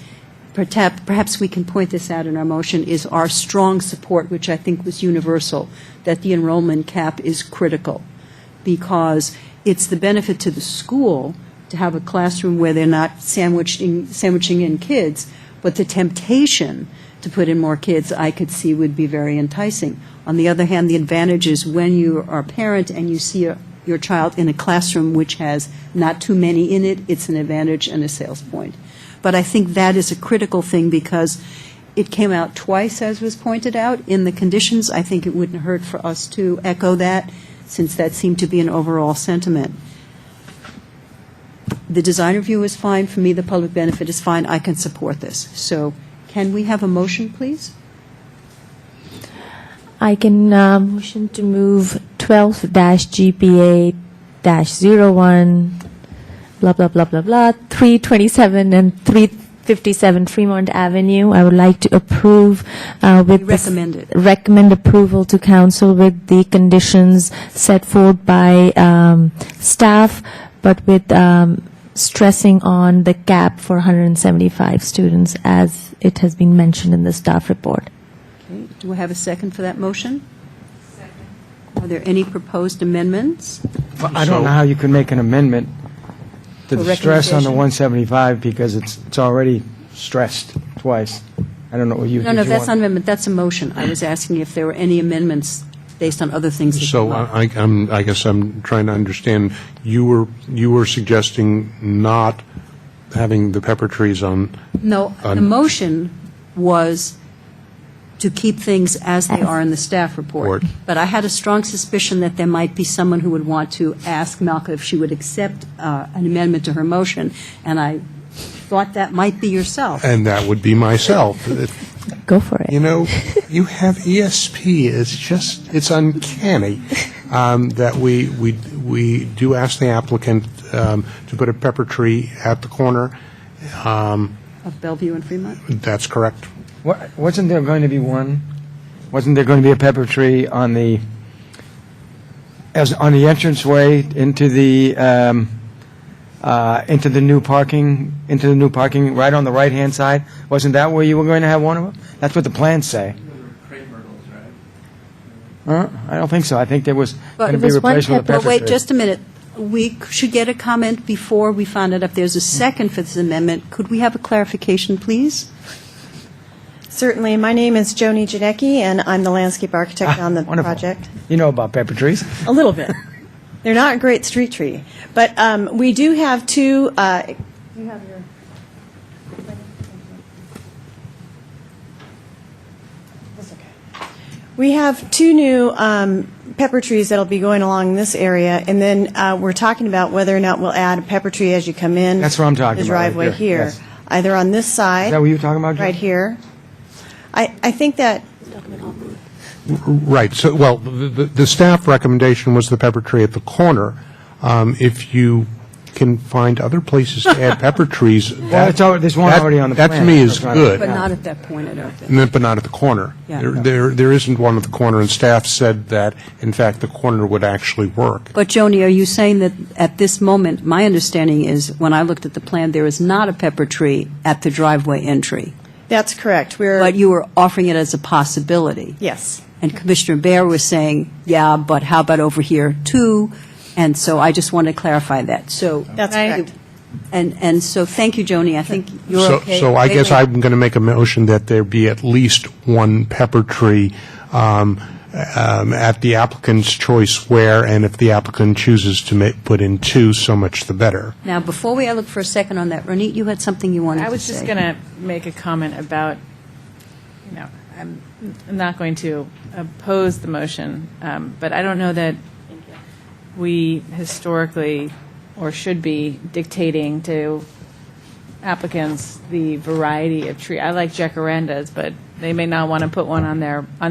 perhaps we can point this out in our motion, is our strong support, which I think was universal, that the enrollment cap is critical, because it's the benefit to the school to have a classroom where they're not sandwiching in kids, but the temptation to put in more kids I could see would be very enticing. On the other hand, the advantage is when you are a parent and you see your child in a classroom which has not too many in it, it's an advantage and a sales point. But I think that is a critical thing because it came out twice, as was pointed out, in the conditions. I think it wouldn't hurt for us to echo that, since that seemed to be an overall sentiment. The design review is fine. For me, the public benefit is fine. I can support this. So can we have a motion, please? I can motion to move 12-GPA-01, blah, blah, blah, blah, blah, 327 and 357 Fremont Avenue. I would like to approve with Recommend it. recommend approval to council with the conditions set forth by staff, but with stressing on the cap for 175 students, as it has been mentioned in the staff report. Okay. Do we have a second for that motion? Second. Are there any proposed amendments? Well, I don't know how you can make an amendment to For the stress on the recommendation? 175 because it's already stressed twice. I don't know what you. No, did you that's want- not an amendment, that's a motion. I was asking if there were any amendments based on other things that So came up. I guess I'm trying to understand, you were suggesting not having the pepper trees on, No, the motion was to keep things as they are in the staff report. But I had a strong suspicion that there might be someone who would want to ask Malka if she would accept an amendment to her motion, and I thought that might be yourself. and that would be myself. Go for it. You know, you have ESP. It's uncanny that we do ask the applicant to put a pepper tree at the corner. Of Bellevue and Fremont? That's correct. Wasn't there going to be one? Wasn't there going to be a pepper tree on the entranceway into the new parking right on the right hand side? Wasn't that where you were going to have one of them? That's what the plans say. I don't think so. I think there was going to be was one replaced with a pepper- pepper Well, tree. wait, just a minute. We should get a comment before we find out if there's a second for this amendment. Could we have a clarification, please? Certainly. My name is Joni Janecki, and I'm the landscape architect on the wonderful. project. You know about pepper trees. A little bit. They're not a great street tree. But we do have two. You have your. That's okay. We have two new pepper trees that'll be going along this area, and then we're talking about whether or not we'll add a pepper tree as you come in. That's what I'm talking the about, right driveway there. here, Yes. either on this side. Is that what you were talking about, Joe? Right here. I think that. Right. So, well, the staff recommendation was the pepper tree at the corner. If you can find other places to add pepper trees, there's one already on the that plan. to me is That's right. good. But not at that point, I don't think. But not at the corner. Yeah. There isn't one at the corner, and staff said that, in fact, the corner would actually work. But, Joni, are you saying that at this moment, my understanding is, when I looked at the plan, there is not a pepper tree at the driveway entry? That's correct. But you were offering it as a possibility. Yes. And Commissioner Bear was saying, yeah, but how about over here, too? And so I just wanted to clarify that. So That's correct. And so, thank you, Joni. I think you're okay. So I Wait, guess wait. I'm going to make a motion that there be at least one pepper tree at the applicant's choice where, and if the applicant chooses to put in two, so much the better. Now, before I look for a second on that, Ronit, you had something you wanted to say. I was just going to make a comment about, I'm not going to oppose the motion, but I don't know that we historically or should be dictating to applicants the variety of tree. I like jacarandas, but they may not want to put one on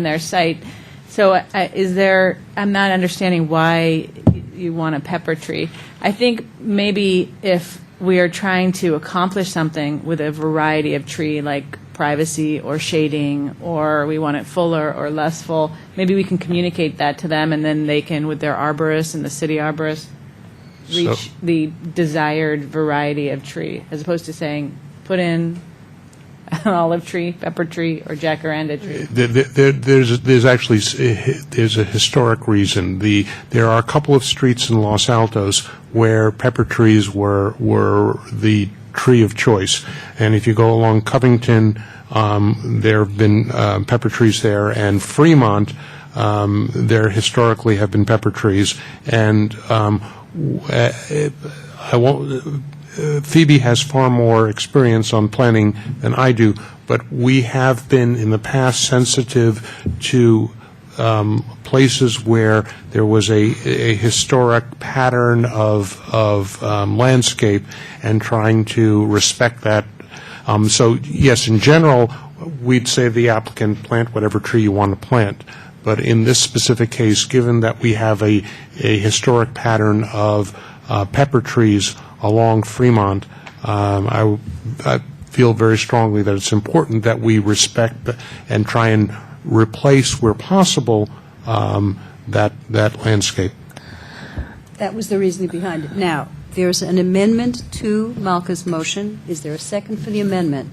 their site. So is there, I'm not understanding why you want a pepper tree. I think maybe if we are trying to accomplish something with a variety of tree, like privacy or shading, or we want it fuller or less full, maybe we can communicate that to them, and then they can, with their arborist and the city arborist, reach the desired variety of tree, as opposed to saying, put in an olive tree, pepper tree, or jacaranda tree. There's a historic reason. There are a couple of streets in Los Altos where pepper trees were the tree of choice, and if you go along Covington, there have been pepper trees there, and Fremont, there historically have been pepper trees, and I won't. Phoebe has far more experience on planning than I do, but we have been in the past sensitive to places where there was a historic pattern of landscape and trying to respect that. So yes, in general, we'd say the applicant plant whatever tree you want to plant. But in this specific case, given that we have a historic pattern of pepper trees along Fremont, I feel very strongly that it's important that we respect and try and replace, where possible, that landscape. That was the reasoning behind it. Now, there's an amendment to Malka's motion. Is there a second for the amendment?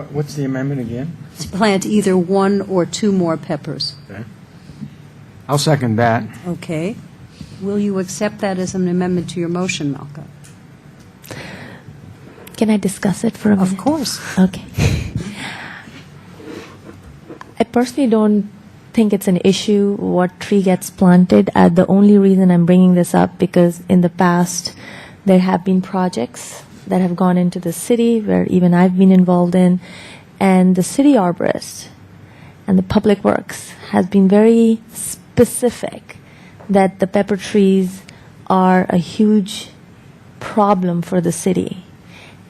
What's the amendment again? To plant either one or two more peppers. Okay. I'll second that. Okay. Will you accept that as an amendment to your motion, Malka? Can I discuss it for a minute? Of course. Okay. I personally don't think it's an issue what tree gets planted. The only reason I'm bringing this up because in the past there have been projects that have gone into the city where even I've been involved in, and the city arborist and the public works has been very specific that the pepper trees are a huge problem for the city.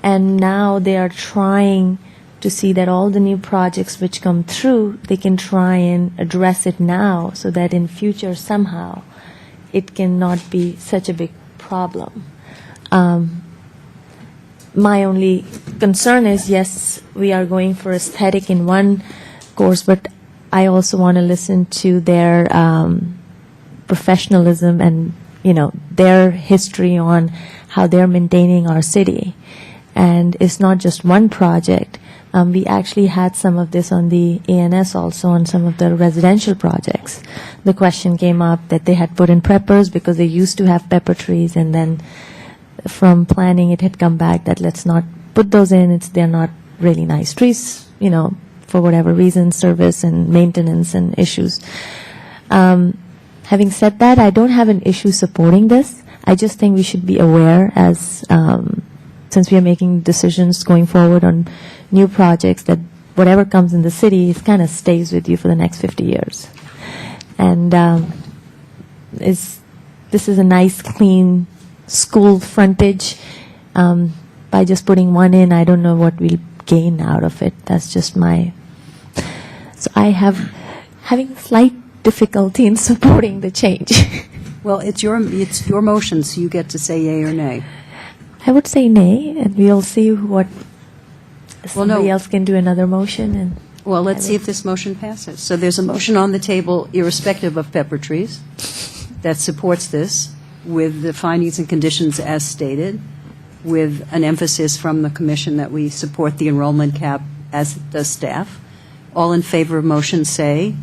And now they are trying to see that all the new projects which come through, they can try and address it now so that in future somehow it cannot be such a big problem. My only concern is, yes, we are going for aesthetic in one course, but I also want to listen to their professionalism and, their history on how they're maintaining our city. And it's not just one project. We actually had some of this on the ANS also on some of the residential projects. The question came up that they had put in peppers because they used to have pepper trees, and then from planning it had come back that let's not put those in. They're not really nice trees, for whatever reason, service and maintenance and issues. Having said that, I don't have an issue supporting this. I just think we should be aware as since we are making decisions going forward on new projects, that whatever comes in the city, it kind of stays with you for the next 50 years. And this is a nice, clean school frontage. By just putting one in, I don't know what we'll gain out of it. That's just my... So I having slight difficulty in supporting the change. Well, it's your motion, so you get to say yay or nay. I would say nay, and we'll see what somebody else can do another motion. And well, let's see if this motion passes. So there's a motion on the table, irrespective of pepper trees, that supports this with the findings and conditions as stated, with an emphasis from the commission that we support the enrollment cap, as does staff. All in favor of motion say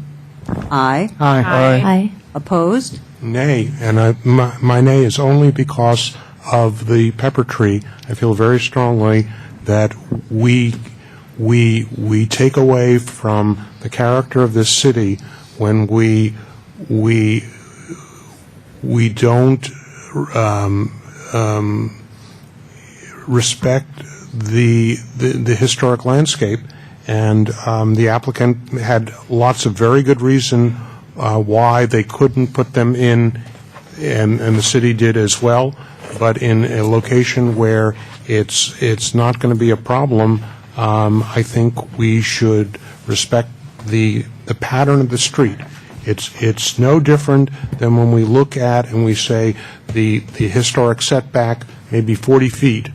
aye. Aye. Aye. Opposed? Nay, and my nay is only because of the pepper tree. I feel very strongly that we take away from the character of this city when we don't respect the historic landscape and the applicant had lots of very good reason why they couldn't put them in, and the city did as well, but in a location where it's not going to be a problem. I think we should respect the pattern of the street. It's no different than when we look at and we say the historic setback may be 40 feet,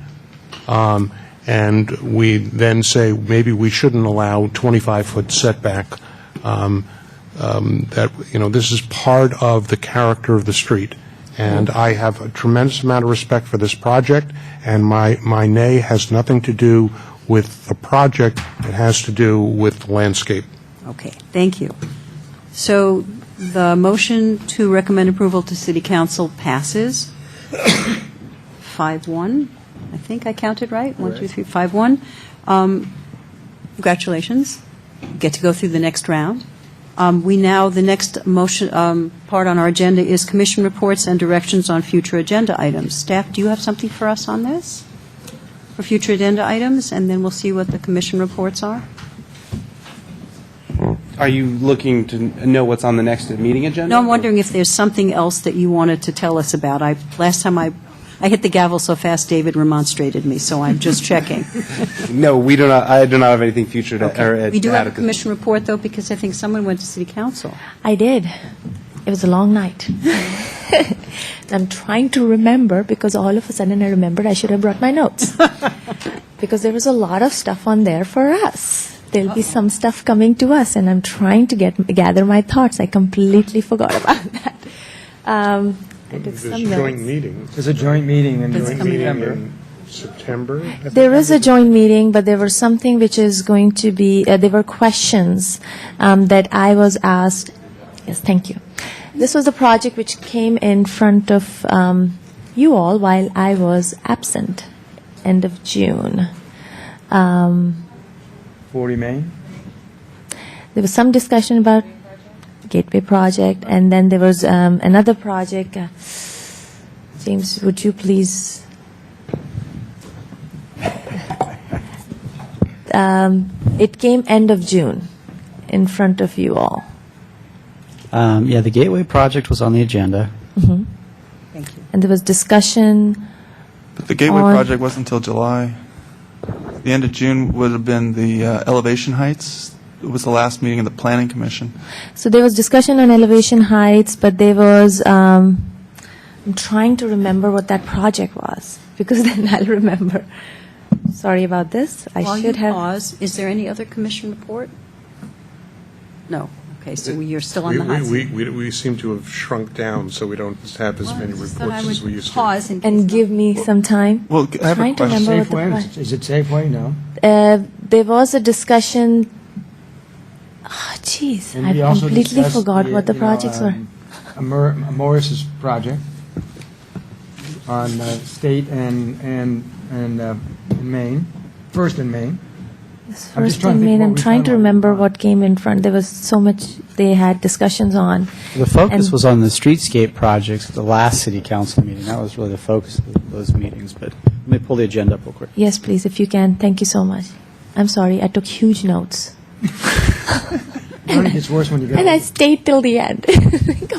and we then say maybe we shouldn't allow 25-foot setback. That, you know, this is part of the character of the street. And I have a tremendous amount of respect for this project, and my nay has nothing to do with the project. It has to do with the landscape. Okay, thank you. So the motion to recommend approval to City Council passes 5-1. I think I counted right. 1, 2, 3, 5-1. Congratulations. You get to go through the next round. The next motion part on our agenda is commission reports and directions on future agenda items. Staff, do you have something for us on this? For future agenda items, and then we'll see what the commission reports are? Are you looking to know what's on the next meeting agenda? No, I'm wondering if there's something else that you wanted to tell us about. Last time I hit the gavel so fast, David remonstrated me, so I'm just checking. No, we do not. I do not have anything future to Okay. We do add have a at this- commission report, though, because I think someone went to City Council. I did. It was a long night. I'm trying to remember because all of a sudden I remembered I should have brought my notes. Because there was a lot of stuff on there for us. There'll be some stuff coming to us, and I'm trying to gather my thoughts. I completely forgot about that. I took There's some a joint notes. meeting. There's a joint meeting in That's coming up. September. In September? I think. There is a joint meeting, but there was something which is going to be, there were questions that I was asked. Yes, thank you. This was a project which came in front of you all while I was absent, end of June. 40 Main. There was some discussion about Gateway project, and then there was another project. James, would you please? It came end of June in front of you all. Yeah, the Gateway project was on the agenda. Thank you. And there was discussion. But the Gateway On- project wasn't until July. The end of June would have been the elevation heights. It was the last meeting of the Planning Commission. So there was discussion on elevation heights, but there was, I'm trying to remember what that project was, because then I'll remember. Sorry about this. I While you should have. pause, is there any other commission report? No. Okay, so you're still on the hot seat. We seem to have shrunk down, so we don't have as many Just thought reports I as we would used to. pause in And case give me some time. Well, I have a Trying to question. remember what the Safeway? Is it Safeway? No. There was a discussion. Oh, jeez, And I we also completely discussed forgot what the projects were. Morris's project on State and Maine, First and Maine. This I'm just first trying to in think Maine, what I'm we trying to found. remember what came in front. There was so much they had discussions on. The focus And- was on the streetscape projects at the last city council meeting. That was really the focus of those meetings. But let me pull the agenda up real quick. Yes, please, if you can. Thank you so much. I'm sorry, I took huge notes. It only gets worse when you get And I older. stayed till the end.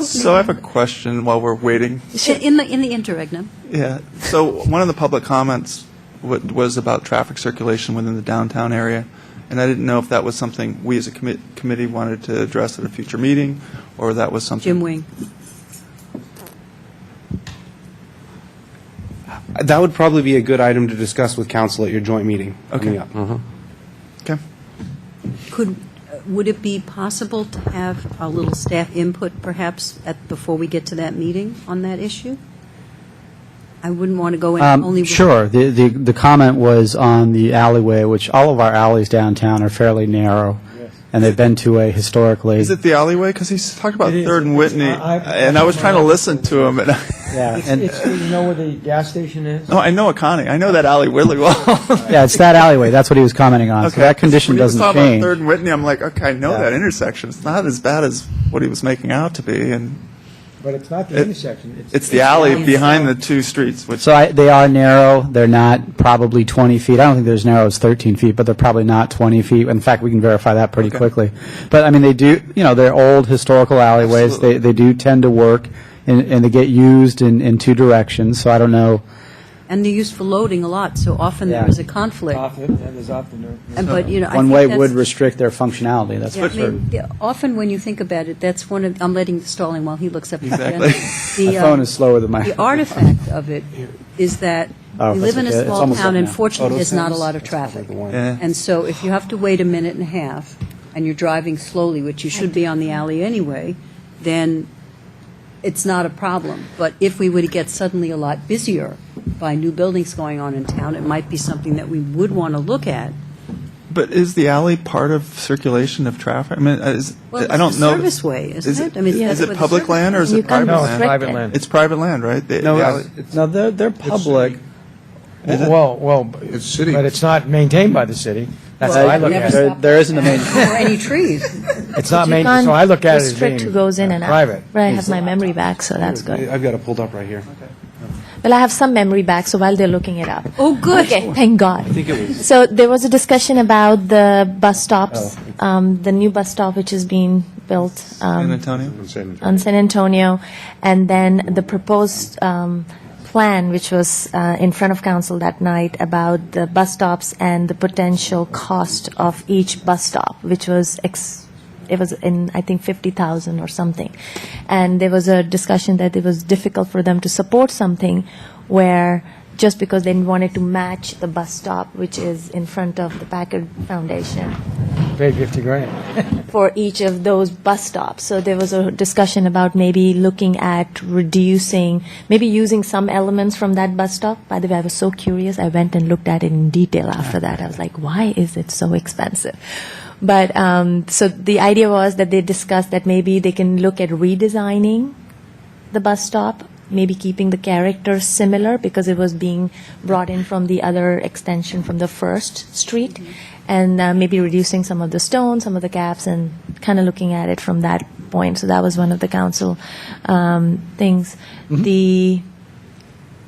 So I have a question while we're waiting. In the interregnum. Yeah. So one of the public comments was about traffic circulation within the downtown area, and I didn't know if that was something we as a committee wanted to address at a future meeting, or that was something. Jim Wing. That would probably be a good item to discuss with council at your joint meeting coming Okay. up. Okay. Would it be possible to have a little staff input, perhaps, before we get to that meeting on that issue? I wouldn't want to go in only with... Sure. The comment was on the alleyway, which all of our alleys downtown are fairly narrow, and they've been to a historically. Is it the alleyway? Because he's talked about It is. 3rd and Whitney, and I was trying to listen to him. And Yeah, and You know where the gas station is? no, I know Akani. I know that alley really well. yeah, it's that alleyway. That's what he was commenting on. So that condition When he was doesn't talking change. about 3rd and Whitney, I'm like, okay, I know Yeah. that intersection. It's not as bad as what he was making out to be, and But it's not the intersection. It's the alley behind the two streets, which, So they are narrow. They're not probably 20 feet. I don't think they're as narrow as 13 feet, but they're probably not 20 feet. In fact, we can verify that pretty quickly. But, I mean, they do, they're old historical alleyways. Absolutely. They do tend to work, and they get used in two directions. So I don't know. And they're used for loading a lot, so often there Yeah. is a conflict. There's often. And, but, I One think way that's- would restrict their functionality, that's Yeah, for sure. often when you think about it, that's one of, I'm letting stalling while he looks up. his Exactly. agenda. My The, phone is slower than my... The artifact of it is that Oh, we that's live in a okay. It's small almost town, up and now. fortunately, there's not a lot of traffic. yeah. And so if you have to wait a minute and a half, and you're driving slowly, which you should be on the alley anyway, then it's not a problem. But if we were to get suddenly a lot busier by new buildings going on in town, it might be something that we would want to look at. but is the alley part of circulation of traffic? I mean, Well, I don't it's a know. service way, isn't Is it? I mean, is that's it what the public service land or is You it private can't No, it's land? restrict private it. land. It's private land, right? No, The alley- no, they're public. Well, It's city. but it's not maintained by the city. That's how I look at it. There isn't a main... Or any trees. It's not You maintained, can't so I look at it as restrict being who goes in and out. private. But I have my memory back, so that's good. I've got it pulled up right here. Well, I have some memory back, so while they're looking it up. Oh, good. Okay, thank God. I think it was. So there was a discussion about the bus stops, Oh, the new bus stop which is being built San Antonio? on San Antonio, and then the proposed plan which was in front of council that night about the bus stops and the potential cost of each bus stop, which was it was in, I think, 50,000 or something. And there was a discussion that it was difficult for them to support something where just because they wanted to match the bus stop, which is in front of the Packard Foundation, Paid 50 grand. for each of those bus stops. So there was a discussion about maybe looking at reducing, maybe using some elements from that bus stop. By the way, I was so curious. I went and looked at it in detail after that. I was like, why is it so expensive? But so the idea was that they discussed that maybe they can look at redesigning the bus stop, maybe keeping the character similar because it was being brought in from the other extension from the first street, and maybe reducing some of the stones, some of the gaps, and kind of looking at it from that point. So that was one of the council things. The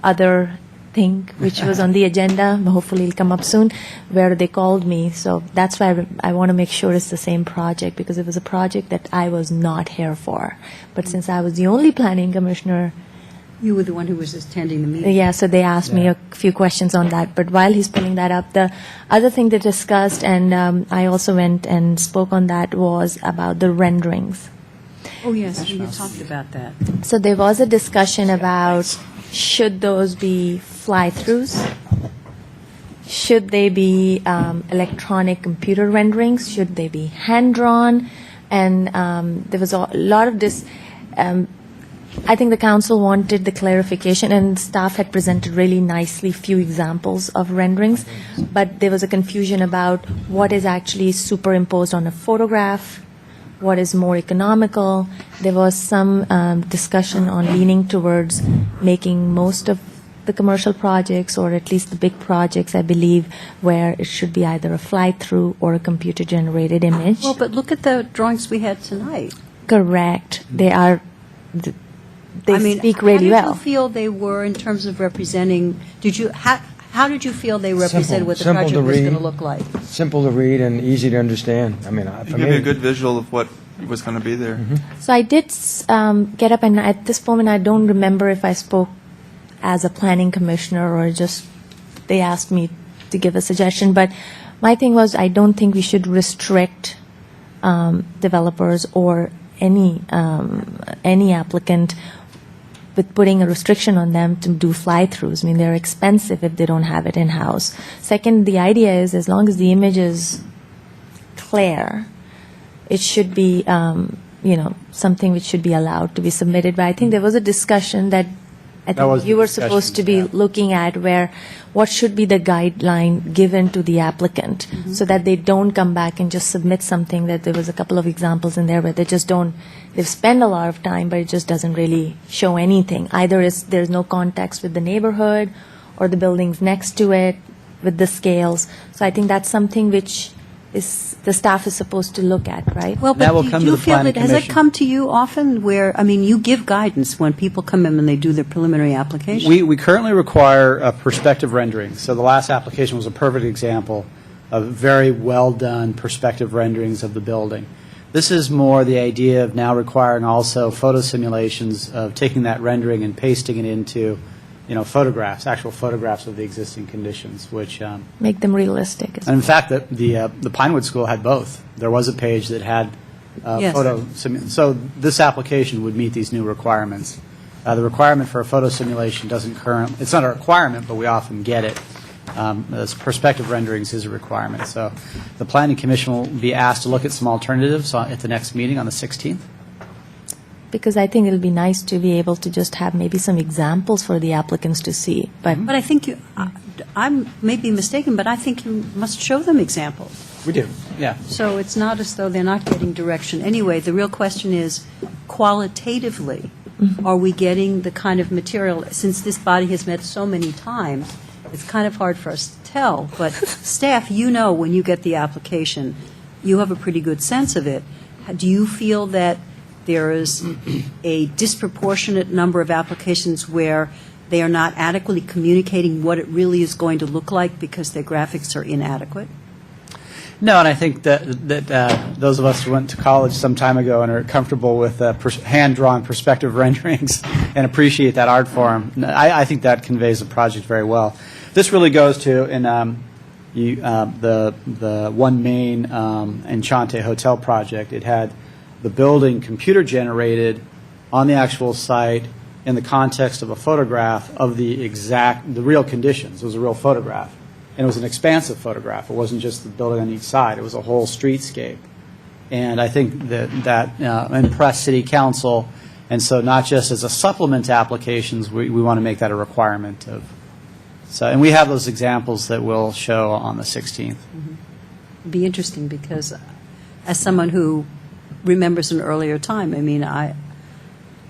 other thing which was on the agenda, hopefully it'll come up soon, where they called me. So that's why I want to make sure it's the same project, because it was a project that I was not here for. But since I was the only planning commissioner, You were the one who was attending the meeting. yeah, so they asked me a few questions on that. But while he's pulling that up, the other thing they discussed, and I also went and spoke on that, was about the renderings. Oh, yes, we had talked about that. So there was a discussion about should those be fly-throughs? Should they be electronic computer renderings? Should they be hand-drawn? And there was a lot of this. I think the council wanted the clarification, and staff had presented really nicely few examples of renderings, but there was a confusion about what is actually superimposed on a photograph, what is more economical. There was some discussion on leaning towards making most of the commercial projects, or at least the big projects, I believe, where it should be either a fly-through or a computer-generated image. Well, but look at the drawings we had tonight. Correct. They are. They I mean, speak really How did well. you feel they were in terms of representing, how did you feel they represented what the Simple to project was going to read. look like? Simple to read and easy to understand. I mean, It for give you a me, good visual of what was going to be there. So I did get up, and at this moment, I don't remember if I spoke as a planning commissioner or just they asked me to give a suggestion. But my thing was, I don't think we should restrict developers or any applicant with putting a restriction on them to do fly-throughs. I mean, they're expensive if they don't have it in-house. Second, the idea is as long as the image is clear, it should be, something which should be allowed to be submitted. But I think there was a discussion that I That was think you the were supposed to be discussion, yeah. looking at where what should be the guideline given to the applicant so that they don't come back and just submit something that there was a couple of examples in there where they just don't, they've spent a lot of time, but it just doesn't really show anything. Either there's no context with the neighborhood or the buildings next to it with the scales. So I think that's something which the staff is supposed to look at, right? Well, That but will do come to you the feel planning that, has that commission. come to you often where, I mean, you give guidance when people come in and they do their preliminary application? We currently require a perspective rendering. So the last application was a perfect example of very well-done perspective renderings of the building. This is more the idea of now requiring also photo simulations of taking that rendering and pasting it into, photographs, actual photographs of the existing conditions, which, and Make them realistic. in fact, the Pinewood School had both. There was a page that had Yes. so this application would meet these new requirements. The requirement for a photo simulation it's not a requirement, but we often get it. As perspective renderings is a requirement. So the Planning Commission will be asked to look at some alternatives at the next meeting on the 16th. Because I think it'll be nice to be able to just have maybe some examples for the applicants to see. But But I think I may be mistaken, but I think you must show them examples. We do, yeah. So it's not as though they're not getting direction. Anyway, the real question is, qualitatively, are we getting the kind of material, since this body has met so many times, it's kind of hard for us to tell, but staff, when you get the application, you have a pretty good sense of it. Do you feel that there is a disproportionate number of applications where they are not adequately communicating what it really is going to look like because their graphics are inadequate? No, and I think that those of us who went to college some time ago and are comfortable with hand-drawn perspective renderings and appreciate that art form, I think that conveys the project very well. This really goes to the One Main Enchante Hotel project. It had the building computer generated on the actual site in the context of a photograph of the real conditions. It was a real photograph. And it was an expansive photograph. It wasn't just the building on each side. It was a whole streetscape. And I think that impressed City Council. And so not just as a supplement to applications, we want to make that a requirement of. And we have those examples that we'll show on the 16th. It'd be interesting because as someone who remembers an earlier time, I mean,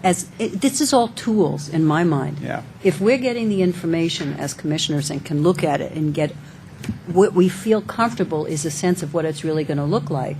this is all tools in my mind. Yeah. If we're getting the information as commissioners and can look at it and get what we feel comfortable is a sense of what it's really going to look like,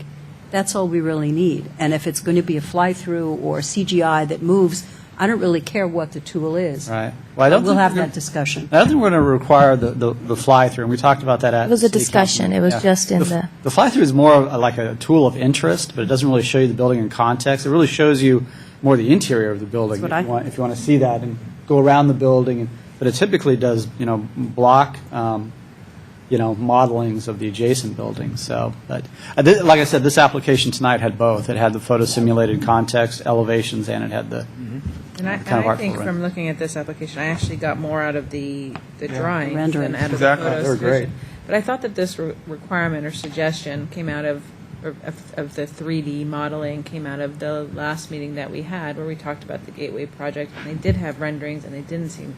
that's all we really need. And if it's going to be a fly-through or CGI that moves, I don't really care what the tool is. Right. Well, We'll have that discussion. I don't think we're going to require the fly-through, and we talked about that at it was a City discussion. Council. It was just in the. The fly-through is more of like a tool of interest, but it doesn't really show you the building in context. It really shows you more the interior of the building. That's what if you want to see that and go around the building. But it typically does, block, modelings of the adjacent buildings. So, but like I said, this application tonight had both. It had the photo simulated context, elevations, and it had the And I kind of artful think rendering. from looking at this application, I actually got more out of the drawings rendering. than out of Exactly. the photos. They were great. But I thought that this requirement or suggestion came out of the 3D modeling, came out of the last meeting that we had where we talked about the Gateway project, and they did have renderings, and they didn't seem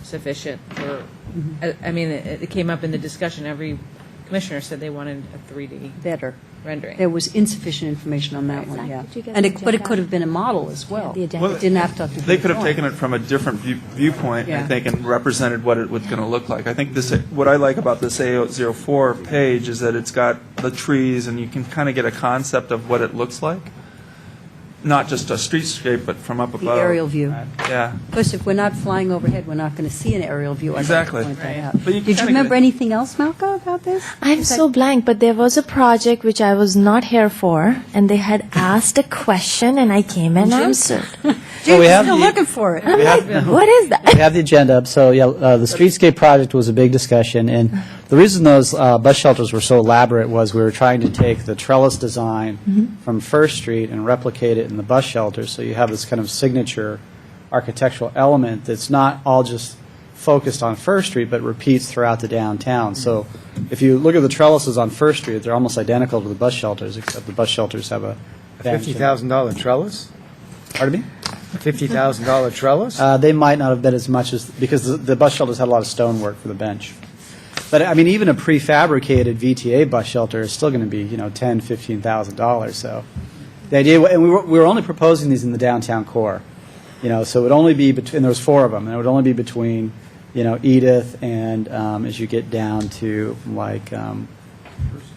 sufficient for, I mean, it came up in the discussion. Every commissioner said they wanted a 3D Better. rendering. There was insufficient information on that one, yeah. Did you get And the but it agenda? could have been a model as well. the agenda. It didn't have to. They could have taken it from a different viewpoint, I Yeah. think, and represented what it was going to look like. I think what I like about this A04 page is that it's got the trees, and you can kind of get a concept of what it looks like. Not just a streetscape, but from up The above. aerial view. Yeah. Of course, if we're not flying overhead, we're not going to see an aerial view. I'd like to Exactly. point that Right. out. But you can Did you kinda remember get- anything else, Malcolm, about this? I'm so blank, but there was a project which I was not here for, and they had asked a question, and I came and answered. So we have Still the- looking for it. I'm like, what is that? We have the agenda up. So, the streetscape project was a big discussion, and the reason those bus shelters were so elaborate was we were trying to take the trellis design from First Street and replicate it in the bus shelters, so you have this kind of signature architectural element that's not all just focused on First Street, but repeats throughout the downtown. So if you look at the trellises on First Street, they're almost identical to the bus shelters, except the bus shelters have a bench. $50,000 trellis? Pardon me? $50,000 trellis? They might not have been as much as, because the bus shelters had a lot of stonework for the bench. But, I mean, even a prefabricated VTA bus shelter is still going to be, $10,000, $15,000. So the idea, and we were only proposing these in the downtown core, so it would only be between, there was 4 of them, and it would only be between, Edith and as you get down to, like,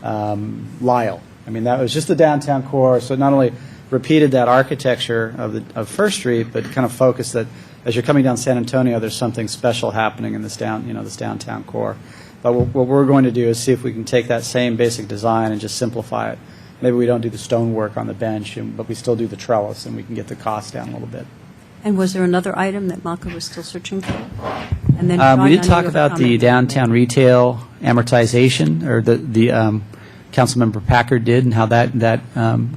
Lyle. I mean, that was just the downtown core, so it not only repeated that architecture of First Street, but kind of focused that as you're coming down San Antonio, there's something special happening in this downtown core. But what we're going to do is see if we can take that same basic design and just simplify it. Maybe we don't do the stonework on the bench, but we still do the trellis, and we can get the cost down a little bit. And was there another item that Malka was still searching for? And then We John, did I know talk you have a about the comment. downtown retail amortization, or the Councilmember Packard did, and how that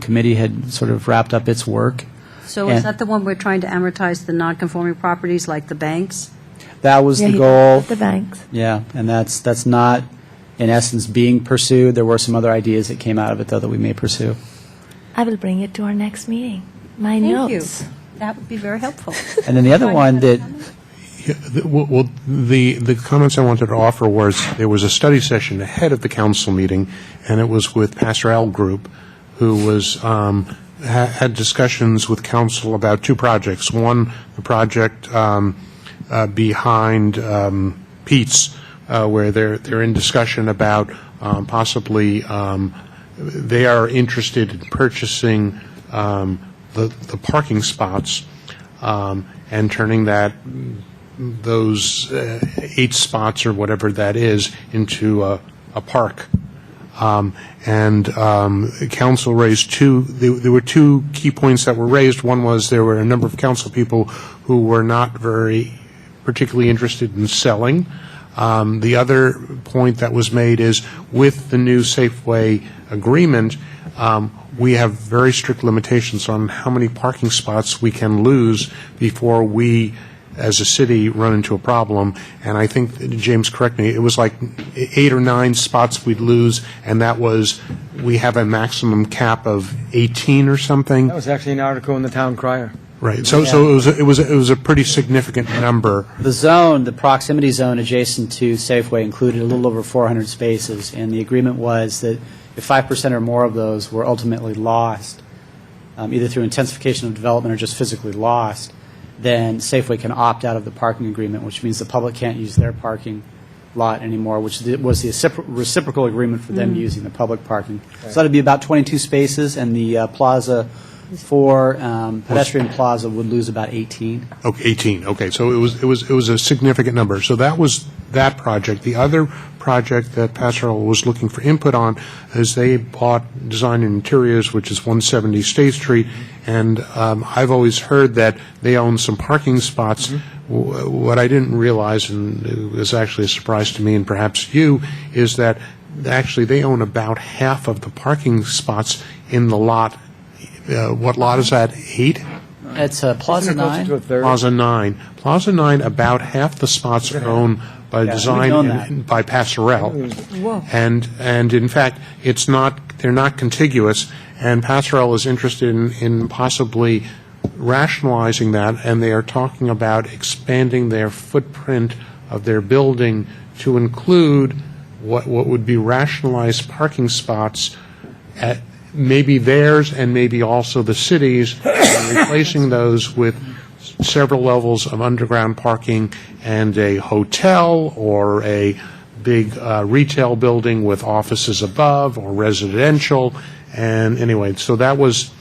committee had sort of wrapped up its work. So is And that the one we're trying to amortize the non-conforming properties like the banks? that was the he goal. talked about the banks. Yeah, and that's not, in essence, being pursued. There were some other ideas that came out of it, though, that we may pursue. I will bring it to our next meeting. My Thank notes. you. That would be very helpful. And then the other one that, Yeah, the comments I wanted to offer was, there was a study session ahead of the council meeting, and it was with Pastor Al Group, who was, had discussions with council about two projects. One, the project behind Pete's, where they're in discussion about possibly, they are interested in purchasing the parking spots and turning those 8 spots or whatever that is into a park. Council raised there were two key points that were raised. One was there were a number of council people who were not very particularly interested in selling. The other point that was made is, with the new Safeway agreement, we have very strict limitations on how many parking spots we can lose before we, as a city, run into a problem. And I think, James, correct me, it was like 8 or 9 spots we'd lose, and that was, we have a maximum cap of 18 or something. That was actually an article in the Town Crier. Right. So it was a pretty significant number. the proximity zone adjacent to Safeway included a little over 400 spaces, and the agreement was that if 5% or more of those were ultimately lost, either through intensification of development or just physically lost, then Safeway can opt out of the parking agreement, which means the public can't use their parking lot anymore, which was the reciprocal agreement for them using the public parking. So that would be about 22 spaces, and the Plaza 4 pedestrian plaza would lose about 18. Okay, 18. Okay, so it was a significant number. So that was that project. The other project that Pastoral was looking for input on is they bought Design and Interiors, which is 170 State Street, and I've always heard that they own some parking spots. What I didn't realize, and it was actually a surprise to me and perhaps you, is that actually they own about half of the parking spots in the lot. What lot is that? 8? It's Plaza 9. Plaza 9. Plaza 9, about half the spots are owned by Design we own and by Passerelle. Whoa. And in fact, they're not contiguous, and Passerelle is interested in possibly rationalizing that, and they are talking about expanding their footprint of their building to include what would be rationalized parking spots at maybe theirs and maybe also the city's, and replacing those with several levels of underground parking and a hotel or a big retail building with offices above, or residential. And anyway, so that was,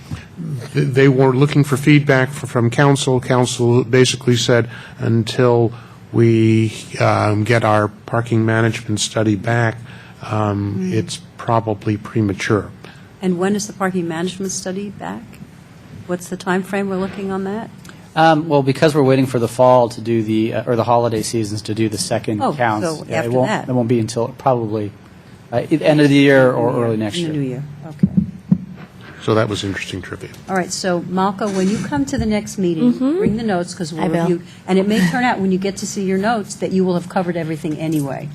they were looking for feedback from council. Council basically said, until we get our parking management study back, it's probably premature. And when is the parking management study back? What's the time frame we're looking on that? Well, because we're waiting for the fall to do or the holiday seasons to do the second counts. So after that. It won't be until probably end of the year or early next In year. the new year, okay. So that was interesting trivia. All right, so Malka, when you come to the next meeting, bring the notes, because we'll I will. review. And it may turn out, when you get to see your notes, that you will have covered everything anyway,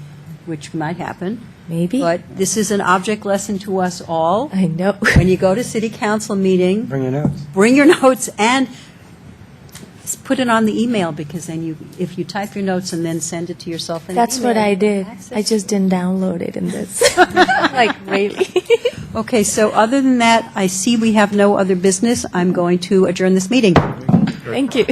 which might happen. Maybe. But this is an object lesson to us all. I know. When you go to city council meeting, Bring your notes. bring your notes and put it on the email, because then if you type your notes and then send it to yourself in an That's what email, I did. access I just didn't download it in this. Like, really? Okay, so other than that, I see we have no other business. I'm going to adjourn this meeting. Thank you.